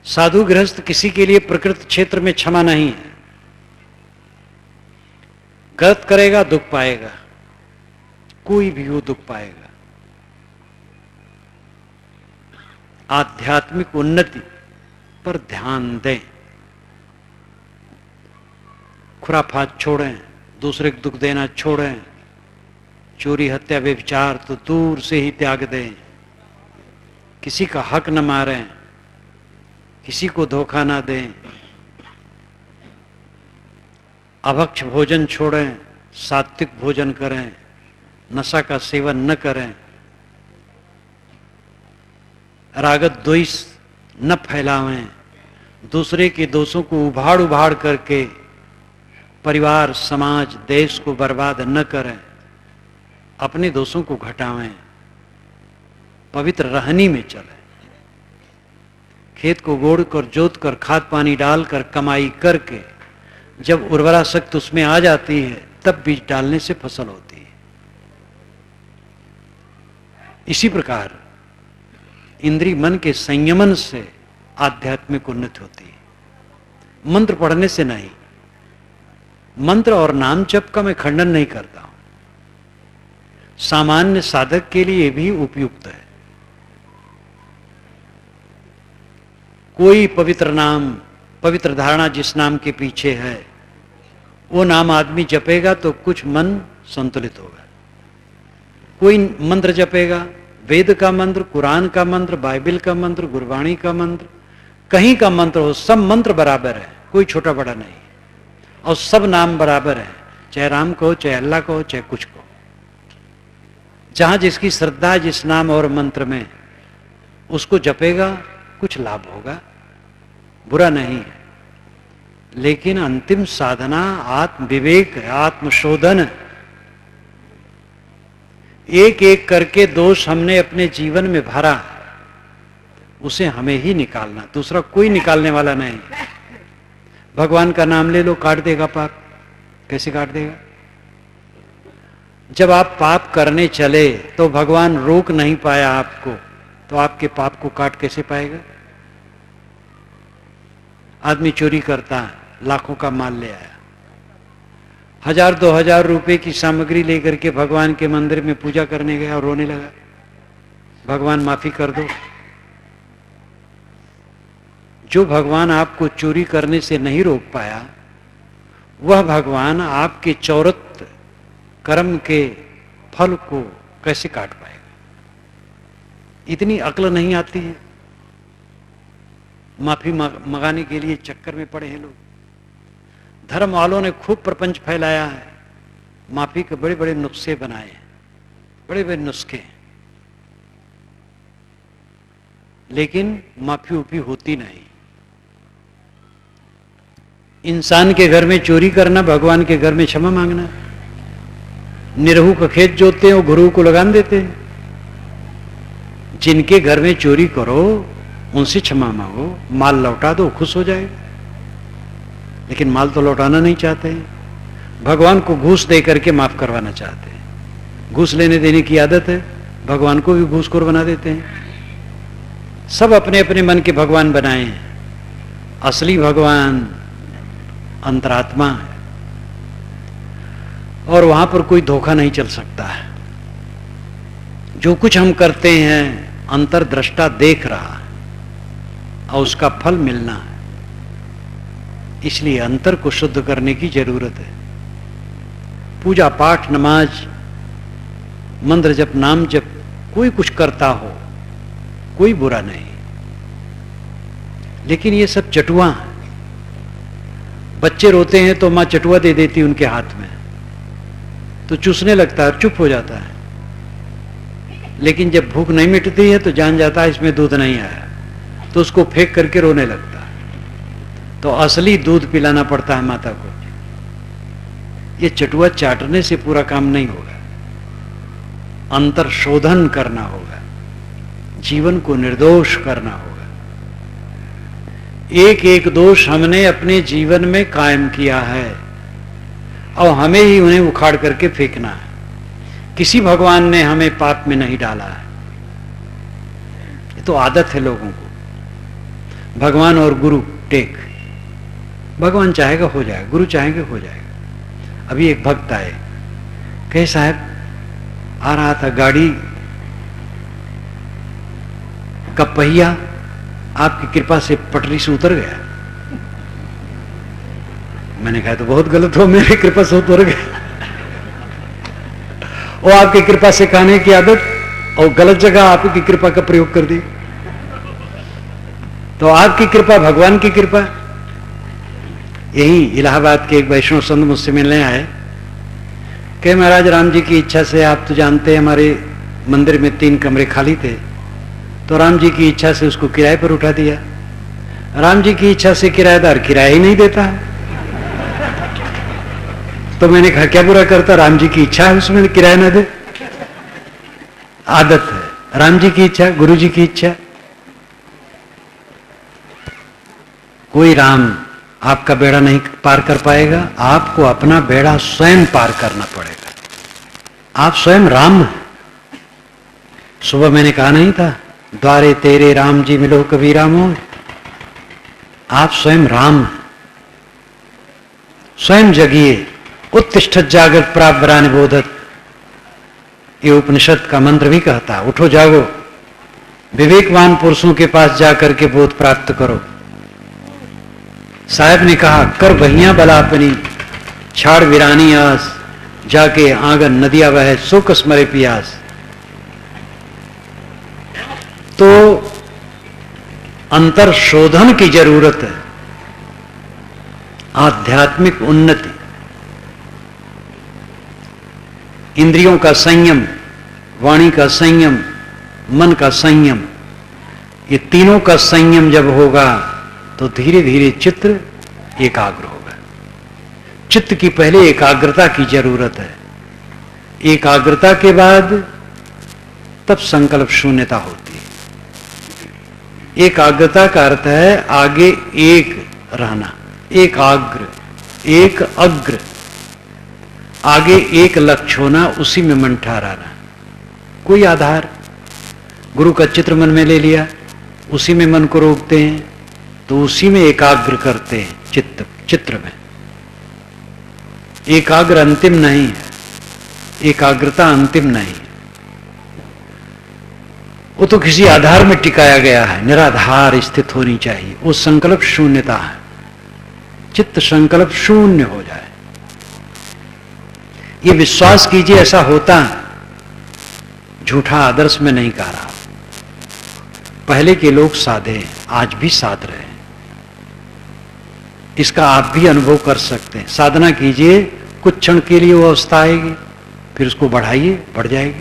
साधु गृहस्थ किसी के लिए प्रकृत क्षेत्र में क्षमा नहीं है। गलत करेगा दुख पाएगा, कोई भी हो दुख पाएगा। आध्यात्मिक उन्नति पर ध्यान दें, खुराफात छोड़ें, दूसरे को दुख देना छोड़ें, चोरी हत्या व्यभिचार तो दूर से ही त्याग दें, किसी का हक न मारें, किसी को धोखा ना दें, अभक्ष भोजन छोड़ें, सात्विक भोजन करें, नशा का सेवन न करें, रागत द्वेष न फैलावें, दूसरे के दोषों को उभाड़ उभाड़ करके परिवार समाज देश को बर्बाद न करें, अपने दोषों को घटावें, पवित्र रहनी में चलें। खेत को गोड़ कर जोत कर खाद पानी डालकर कमाई करके जब उर्वरा शक्ति उसमें आ जाती है तब बीज डालने से फसल होती है। इसी प्रकार इंद्रिय मन के संयमन से आध्यात्मिक उन्नति होती है, मंत्र पढ़ने से नहीं। मंत्र और नाम जप का मैं खंडन नहीं करता हूं, सामान्य साधक के लिए भी उपयुक्त है। कोई पवित्र नाम, पवित्र धारणा जिस नाम के पीछे है, वो नाम आदमी जपेगा तो कुछ मन संतुलित होगा। कोई मंत्र जपेगा, वेद का मंत्र, कुरान का मंत्र, बाइबल का मंत्र, गुरबाणी का मंत्र, कहीं का मंत्र हो, सब मंत्र बराबर है, कोई छोटा बड़ा नहीं, और सब नाम बराबर है, चाहे राम को, चाहे अल्लाह को, चाहे कुछ को। जहां जिसकी श्रद्धा जिस नाम और मंत्र में, उसको जपेगा, कुछ लाभ होगा, बुरा नहीं है। लेकिन अंतिम साधना आत्म विवेक है, आत्मशोधन है। एक एक करके दोष हमने अपने जीवन में भरा, उसे हमें ही निकालना, दूसरा कोई निकालने वाला नहीं। भगवान का नाम ले लो, काट देगा पाप। कैसे काट देगा? जब आप पाप करने चले तो भगवान रोक नहीं पाया आपको, तो आपके पाप को काट कैसे पाएगा? आदमी चोरी करता है, लाखों का माल ले आया, 1000-2000 रुपए की सामग्री लेकर के भगवान के मंदिर में पूजा करने गया और रोने लगा, भगवान माफी कर दो। जो भगवान आपको चोरी करने से नहीं रोक पाया, वह भगवान आपके चौरत कर्म के फल को कैसे काट पाएगा? इतनी अक्ल नहीं आती है। माफी मंगाने के लिए चक्कर में पड़े हैं लोग। धर्म वालों ने खूब प्रपंच फैलाया है, माफी के बड़े बड़े नुस्खे बनाए हैं, बड़े बड़े नुस्खे, लेकिन माफी उपी होती नहीं। इंसान के घर में चोरी करना, भगवान के घर में क्षमा मांगना। निरहू का खेत जोतते हैं, वो गुरु को लगान देते हैं। जिनके घर में चोरी करो उनसे क्षमा मांगो, माल लौटा दो, खुश हो जाएगा। लेकिन माल तो लौटाना नहीं चाहते हैं, भगवान को घूस दे करके माफ करवाना चाहते हैं। घूस लेने देने की आदत है, भगवान को भी घूसखोर बना देते हैं। सब अपने अपने मन के भगवान बनाए हैं, असली भगवान अंतरात्मा है, और वहां पर कोई धोखा नहीं चल सकता है। जो कुछ हम करते हैं अंतर्दृष्टा देख रहा है और उसका फल मिलना है, इसलिए अंतर को शुद्ध करने की जरूरत है। पूजा पाठ नमाज मंत्र जप नाम जप कोई कुछ करता हो, कोई बुरा नहीं, लेकिन ये सब चटुआ है। बच्चे रोते हैं तो माँ चटुआ दे देती उनके हाथ में, तो चूसने लगता है, चुप हो जाता है। लेकिन जब भूख नहीं मिटती है तो जान जाता है इसमें दूध नहीं आया, तो उसको फेंक करके रोने लगता है। तो असली दूध पिलाना पड़ता है माता को। ये चटुआ चाटने से पूरा काम नहीं होगा, अंतर शोधन करना होगा, जीवन को निर्दोष करना होगा। एक एक दोष हमने अपने जीवन में कायम किया है और हमें ही उन्हें उखाड़ करके फेंकना है। किसी भगवान ने हमें पाप में नहीं डाला है, ये तो आदत है लोगों को। भगवान और गुरु टेक, भगवान चाहेगा हो जाएगा, गुरु चाहेंगे हो जाएगा। अभी एक भक्त आए, कहे साहब आ रहा था, गाड़ी का पहिया आपकी कृपा से पटरी से उतर गया। मैंने कहा तो बहुत गलत हो, मेरी कृपा से उतर गया। और आपकी कृपा से खाने की आदत, और गलत जगह आपकी कृपा का प्रयोग कर दी। तो आपकी कृपा भगवान की कृपा। यही इलाहाबाद के एक वैष्णव संत मुझसे मिलने आए, कि महाराज राम जी की इच्छा से, आप तो जानते हैं हमारे मंदिर में 3 कमरे खाली थे, तो राम जी की इच्छा से उसको किराए पर उठा दिया। राम जी की इच्छा से किराएदार किराया ही नहीं देता है। तो मैंने कहा क्या बुरा करता, राम जी की इच्छा है उसमें किराया ना दे, आदत है। राम जी की इच्छा, गुरु जी की इच्छा। कोई राम आपका बेड़ा नहीं पार कर पाएगा, आपको अपना बेड़ा स्वयं पार करना पड़ेगा। आप स्वयं राम हैं। सुबह मैंने कहा नहीं था, द्वारे तेरे राम जी मिलो कबीरा मोह। आप स्वयं राम हैं, स्वयं जगिए। उत्तिष्ठत जागृत प्रावरा निबोधत, ये उपनिषद का मंत्र भी कहता है, उठो जागो, विवेकवान पुरुषों के पास जाकर के बोध प्राप्त करो। साहब ने कहा कर बहिया बला अपनी, छाड़ वीरानी आस, जाके आंगन नदिया बहे सो कस मरे पियास। तो अंतर शोधन की जरूरत है, आध्यात्मिक उन्नति, इंद्रियों का संयम, वाणी का संयम, मन का संयम, ये तीनों का संयम जब होगा तो धीरे धीरे चित्त एकाग्र होगा। चित्त की पहले एकाग्रता की जरूरत है, एकाग्रता के बाद तब संकल्प शून्यता होती है। एकाग्रता का अर्थ है आगे एक रहना, एकाग्र, एक अग्र, आगे एक लक्ष्य होना, उसी में मन ठहराना। कोई आधार, गुरु का चित्र मन में ले लिया, उसी में मन को रोकते हैं, तो उसी में एकाग्र करते हैं। चित्र में एकाग्र अंतिम नहीं है, एकाग्रता अंतिम नहीं है, वो तो किसी आधार में टिकाया गया है, निराधार स्थित होनी चाहिए। वो संकल्प शून्यता है, चित्त संकल्प शून्य हो जाए, ये विश्वास कीजिए ऐसा होता है। झूठा आदर्श में नहीं कह रहा, पहले के लोग साधे हैं, आज भी साध रहे हैं, इसका आप भी अनुभव कर सकते हैं। साधना कीजिए, कुछ क्षण के लिए वो अवस्था आएगी, फिर उसको बढ़ाइए, बढ़ जाएगी।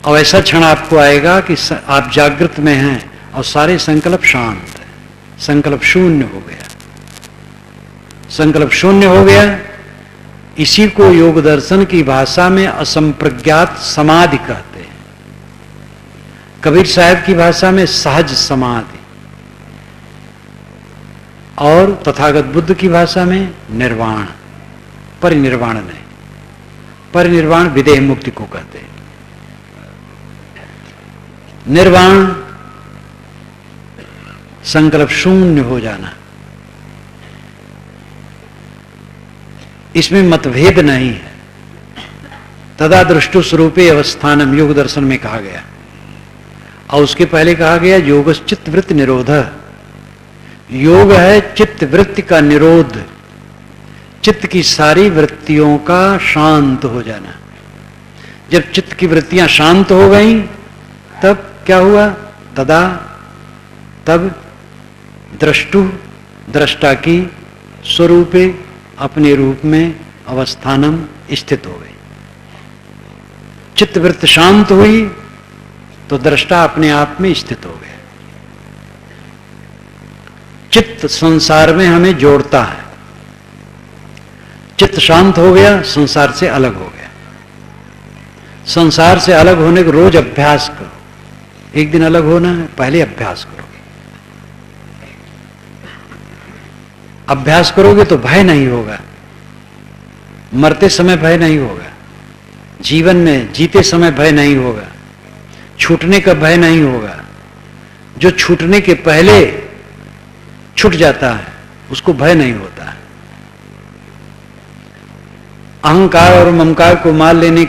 और ऐसा क्षण आपको आएगा कि आप जागृत में हैं और सारे संकल्प शांत हैं, संकल्प शून्य हो गया। संकल्प शून्य हो गया, इसी को योग दर्शन की भाषा में असंप्रज्ञात समाधि कहते हैं, कबीर साहब की भाषा में सहज समाधि, और तथागत बुद्ध की भाषा में निर्वाण। परिनिर्वाण नहीं, परिनिर्वाण विदेह मुक्ति को कहते हैं। निर्वाण संकल्प शून्य हो जाना, इसमें मतभेद नहीं है। तदा दृष्टु स्वरूपे अवस्थानम योग दर्शन में कहा गया, और उसके पहले कहा गया योगश्च चित्त वृत्ति निरोध। योग है चित्त वृत्ति का निरोध, चित्त की सारी वृत्तियों का शांत हो जाना। जब चित्त की वृत्तियां शांत हो गई तब क्या हुआ? तदा, तब द्रष्टु दृष्टा की स्वरूपे अपने रूप में अवस्थानम स्थित हो गई। चित्तवृत्ति शांत हुई तो दृष्टा अपने आप में स्थित हो गया। चित्त संसार में हमें जोड़ता है। चित्त शांत हो गया, संसार से अलग हो गया। संसार से अलग होने को रोज अभ्यास करो। एक दिन अलग होना है, पहले अभ्यास करो। अभ्यास करोगे तो भय नहीं होगा। मरते समय भय नहीं होगा, जीवन में जीते समय भय नहीं होगा, छूटने का भय नहीं होगा। जो छूटने के पहले छूट जाता है उसको भय नहीं होता है। अहंकार और ममकार को मार लेने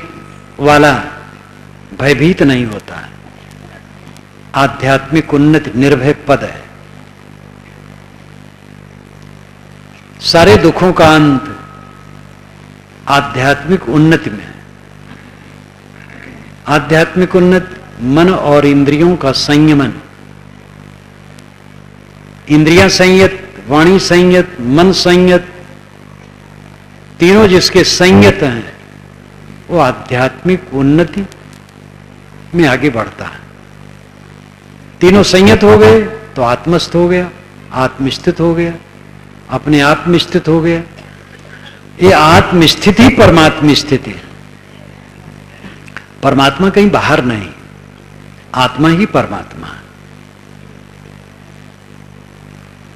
वाला भयभीत नहीं होता है। आध्यात्मिक उन्नति निर्भय पद है। सारे दुखों का अंत आध्यात्मिक उन्नति में है। आध्यात्मिक उन्नति मन और इंद्रियों का संयमन। इंद्रियां संयत, वाणी संयत, मन संयत, तीनों जिसके संयत हैं वो आध्यात्मिक उन्नति में आगे बढ़ता है। तीनों संयत हो गए तो आत्मस्थ हो गया, आत्मस्थित हो गया, अपने आप में स्थित हो गया। ये आत्मस्थिति ही परमात्मा स्थिति है। परमात्मा कहीं बाहर नहीं, आत्मा ही परमात्मा है।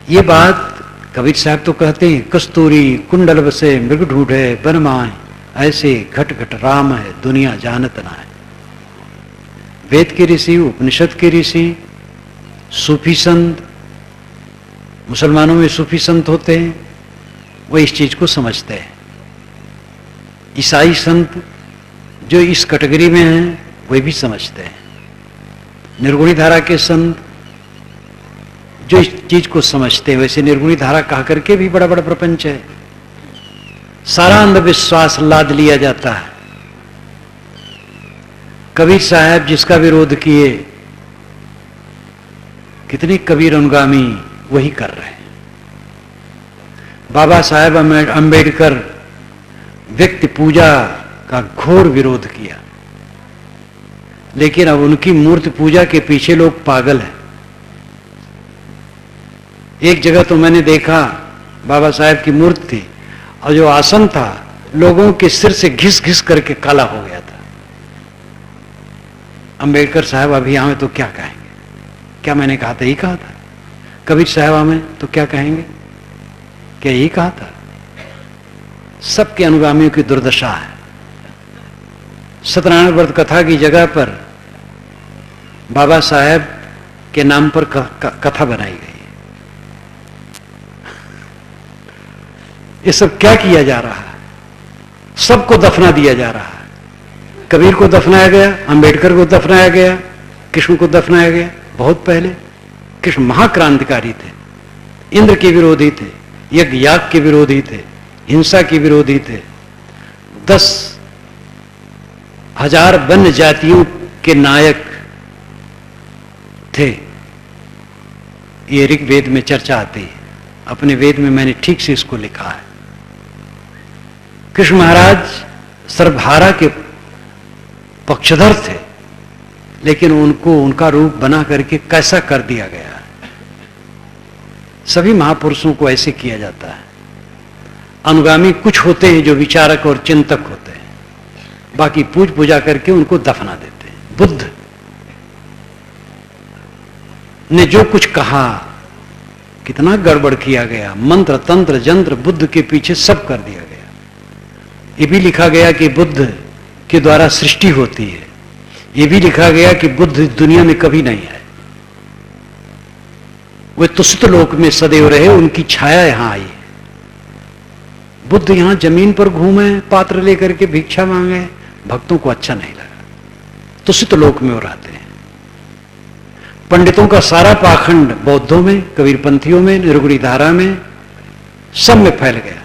ये बात कबीर साहब तो कहते हैं, कस्तूरी कुंडल बसे मृग ढूंढे बन माए, ऐसे घट घट राम है दुनिया जानत ना है। वेद के ऋषि, उपनिषद के ऋषि, सूफी संत, मुसलमानों में सूफी संत होते हैं, वो इस चीज को समझते हैं। ईसाई संत जो इस कैटेगरी में हैं वे भी समझते हैं। निर्गुणी धारा के संत जो इस चीज को समझते हैं, वैसे निर्गुणी धारा कहा करके भी बड़ा बड़ा प्रपंच है। सारा अंधविश्वास लाद लिया जाता है। कबीर साहब जिसका विरोध किए, कितने कबीर अनुगामी वही कर रहे हैं। बाबा साहेब अंबेडकर व्यक्ति पूजा का घोर विरोध किया, लेकिन अब उनकी मूर्ति पूजा के पीछे लोग पागल हैं। एक जगह तो मैंने देखा बाबा साहेब की मूर्ति थी और जो आसन था लोगों के सिर से घिस घिस करके काला हो गया था। अंबेडकर साहब अभी आए तो क्या कहेंगे? क्या मैंने कहा था? यही कहा था। कबीर साहब आए तो क्या कहेंगे? क्या यही कहा था? सबके अनुगामियों की दुर्दशा है। सत्यनारायण व्रत कथा की जगह पर बाबा साहेब के नाम पर कथा बनाई गई। ये सब क्या किया जा रहा है? सबको दफना दिया जा रहा है। कबीर को दफनाया गया, अंबेडकर को दफनाया गया, कृष्ण को दफनाया गया। बहुत पहले कृष्ण महाक्रांतिकारी थे, इंद्र के विरोधी थे, यज्ञ याग के विरोधी थे, हिंसा के विरोधी थे, 10,000 वन्य जातियों के नायक थे। ये ऋग्वेद में चर्चा आती है। अपने वेद में मैंने ठीक से इसको लिखा है। कृष्ण महाराज सर्वहारा के पक्षधर थे, लेकिन उनको उनका रूप बना करके कैसा कर दिया गया। सभी महापुरुषों को ऐसे किया जाता है। अनुगामी कुछ होते हैं जो विचारक और चिंतक होते हैं, बाकी पूज पूजा करके उनको दफना देते हैं। बुद्ध ने जो कुछ कहा कितना गड़बड़ किया गया। मंत्र तंत्र जंत्र बुद्ध के पीछे सब कर दिया गया। ये भी लिखा गया कि बुद्ध के द्वारा सृष्टि होती है। ये भी लिखा गया कि बुद्ध दुनिया में कभी नहीं है, वे तुष्ट लोक में सदैव रहे, उनकी छाया यहां आई है। बुद्ध यहां जमीन पर घूमे, पात्र लेकर के भिक्षा मांगे, भक्तों को अच्छा नहीं लगा। तुष्ट लोक में वो रहते हैं। पंडितों का सारा पाखंड बौद्धों में, कबीरपंथियों में, निर्गुणी धारा में, सब में फैल गया,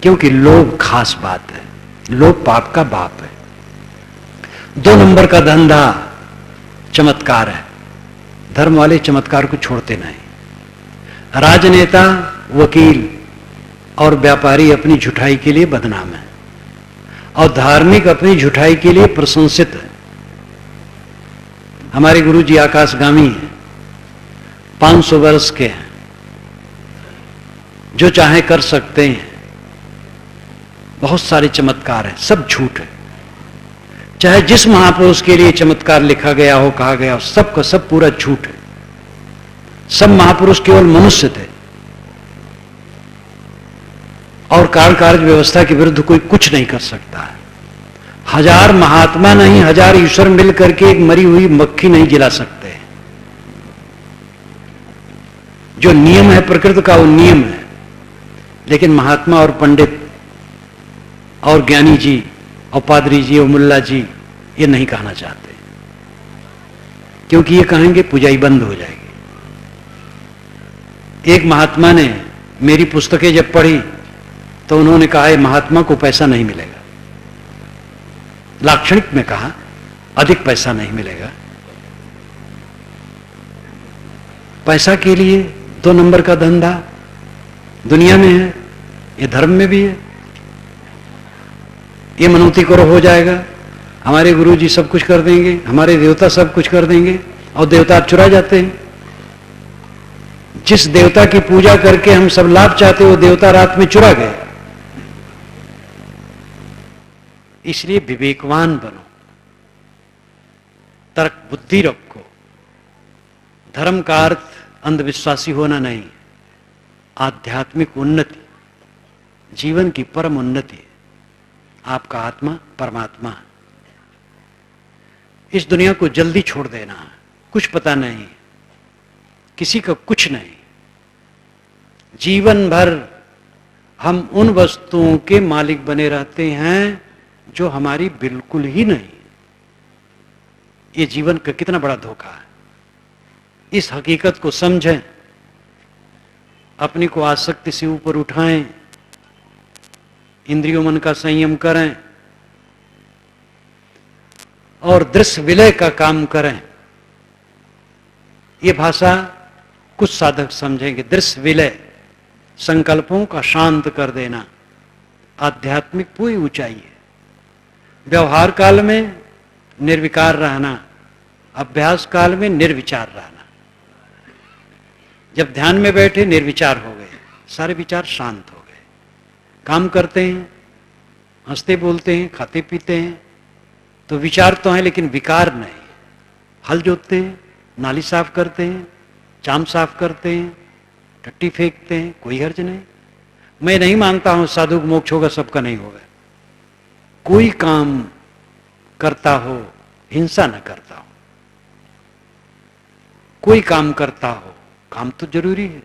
क्योंकि लोभ खास बात है। लोभ पाप का बाप है। 2 नंबर का धंधा चमत्कार है। धर्म वाले चमत्कार को छोड़ते नहीं। राजनेता, वकील और व्यापारी अपनी झूठाई के लिए बदनाम है और धार्मिक अपनी झूठाई के लिए प्रशंसित है। हमारे गुरु जी आकाशगामी हैं, 500 वर्ष के हैं, जो चाहे कर सकते हैं। बहुत सारे चमत्कार हैं, सब झूठ है। चाहे जिस महापुरुष के लिए चमत्कार लिखा गया हो, कहा गया हो, सब का सब पूरा झूठ है। सब महापुरुष केवल मनुष्य थे और कार्य व्यवस्था के विरुद्ध कोई कुछ नहीं कर सकता है। 1000 महात्मा नहीं, 1000 ईश्वर मिलकर के एक मरी हुई मक्खी नहीं जिला सकते। जो नियम है प्रकृति का, वो नियम है। लेकिन महात्मा और पंडित और ज्ञानी जी और पादरी जी और मुल्ला जी ये नहीं कहना चाहते, क्योंकि ये कहेंगे पूजाई बंद हो जाएगी। एक महात्मा ने मेरी पुस्तकें जब पढ़ी तो उन्होंने कहा महात्मा को पैसा नहीं मिलेगा। लाक्षणिक में कहा अधिक पैसा नहीं मिलेगा। पैसा के लिए 2 नंबर का धंधा दुनिया में है, ये धर्म में भी है। ये मनौती करो हो जाएगा, हमारे गुरु जी सब कुछ कर देंगे, हमारे देवता सब कुछ कर देंगे, और देवता आप चुरा जाते हैं। जिस देवता की पूजा करके हम सब लाभ चाहते वो देवता रात में चुरा गए। इसलिए विवेकवान बनो, तर्क बुद्धि रखो। धर्म का अर्थ अंधविश्वासी होना नहीं, आध्यात्मिक उन्नति, जीवन की परम उन्नति। आपका आत्मा परमात्मा है। इस दुनिया को जल्दी छोड़ देना है। कुछ पता नहीं, किसी का कुछ नहीं। जीवन भर हम उन वस्तुओं के मालिक बने रहते हैं जो हमारी बिल्कुल ही नहीं। ये जीवन का कितना बड़ा धोखा है। इस हकीकत को समझें, अपने को आसक्ति से ऊपर उठाएं, इंद्रियों मन का संयम करें और दृश्य विलय का काम करें। ये भाषा कुछ साधक समझेंगे। दृश्य विलय, संकल्पों का शांत कर देना, आध्यात्मिक पूरी ऊंचाई है। व्यवहार काल में निर्विकार रहना, अभ्यास काल में निर्विचार रहना। जब ध्यान में बैठे निर्विचार हो गए, सारे विचार शांत हो गए। काम करते हैं, हंसते बोलते हैं, खाते पीते हैं, तो विचार तो है लेकिन विकार नहीं। हल जोतते हैं, नाली साफ करते हैं, चाम साफ करते हैं, टट्टी फेंकते हैं, कोई हर्ज नहीं। मैं नहीं मानता हूं साधु को मोक्ष होगा, सबका नहीं होगा। कोई काम करता हो, हिंसा न करता हो। कोई काम करता हो, काम तो जरूरी है।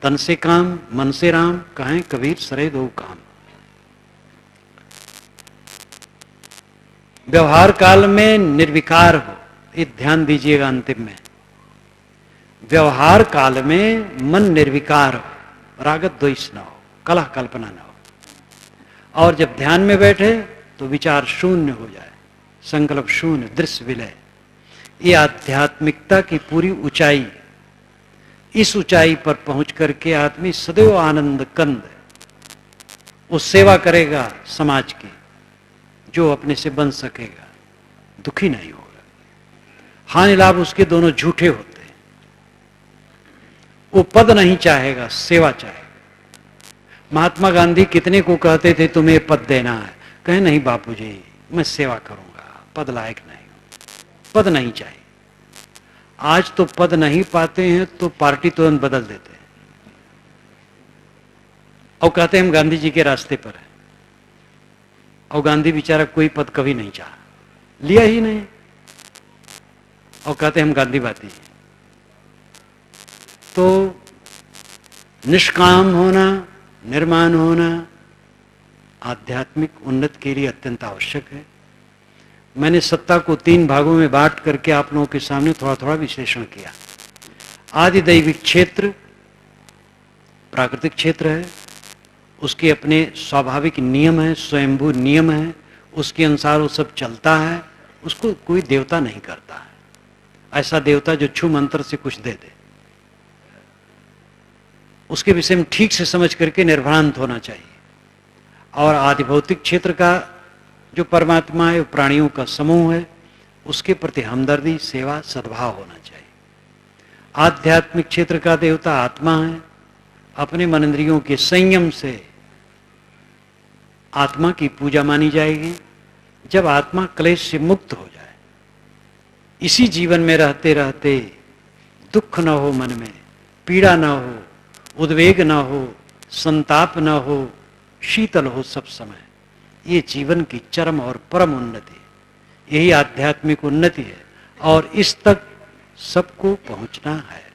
तन से काम, मन से राम, कहें कबीर सरे दो काम। व्यवहार काल में निर्विकार हो, ये ध्यान दीजिएगा। अंतिम में व्यवहार काल में मन निर्विकार हो, रागत द्वेष न हो, कलह कल्पना न हो। और जब ध्यान में बैठे तो विचार शून्य हो जाए, संकल्प शून्य, दृश्य विलय। ये आध्यात्मिकता की पूरी ऊंचाई। इस ऊंचाई पर पहुंच करके आदमी सदैव आनंद कंद, वो सेवा करेगा समाज की जो अपने से बन सकेगा, दुखी नहीं होगा। हानि लाभ उसके दोनों झूठे होते हैं। वो पद नहीं चाहेगा, सेवा चाहेगा। महात्मा गांधी कितने को कहते थे तुम्हें पद देना है, कहे नहीं बापूजी मैं सेवा करूंगा, पद लायक नहीं, पद नहीं चाहिए। आज तो पद नहीं पाते हैं तो पार्टी तुरंत बदल देते हैं और कहते हैं हम गांधी जी के रास्ते पर हैं। और गांधी बेचारा कोई पद कभी नहीं चाहा, लिया ही नहीं, और कहते हैं हम गांधीवादी हैं। तो निष्काम होना, निर्माण होना आध्यात्मिक उन्नति के लिए अत्यंत आवश्यक है। मैंने सत्ता को 3 भागों में बांट करके आप लोगों के सामने थोड़ा थोड़ा विश्लेषण किया। आदि दैविक क्षेत्र प्राकृतिक क्षेत्र है, उसके अपने स्वाभाविक नियम है, स्वयंभू नियम है, उसके अनुसार वो सब चलता है। उसको कोई देवता नहीं करता है। ऐसा देवता जो छू मंत्र से कुछ दे दे। उसके विषय में ठीक से समझ करके निर्भ्रांत होना चाहिए। और आदि भौतिक क्षेत्र का जो परमात्मा है वो प्राणियों का समूह है, उसके प्रति हमदर्दी, सेवा, सद्भाव होना चाहिए। आध्यात्मिक क्षेत्र का देवता आत्मा है, अपने मन इंद्रियों के संयम से आत्मा की पूजा मानी जाएगी जब आत्मा क्लेश से मुक्त हो जाए। इसी जीवन में रहते रहते दुख न हो, मन में पीड़ा न हो, उद्वेग न हो, संताप न हो, शीतल हो सब समय, ये जीवन की चरम और परम उन्नति, यही आध्यात्मिक उन्नति है और इस तक सबको पहुंचना है।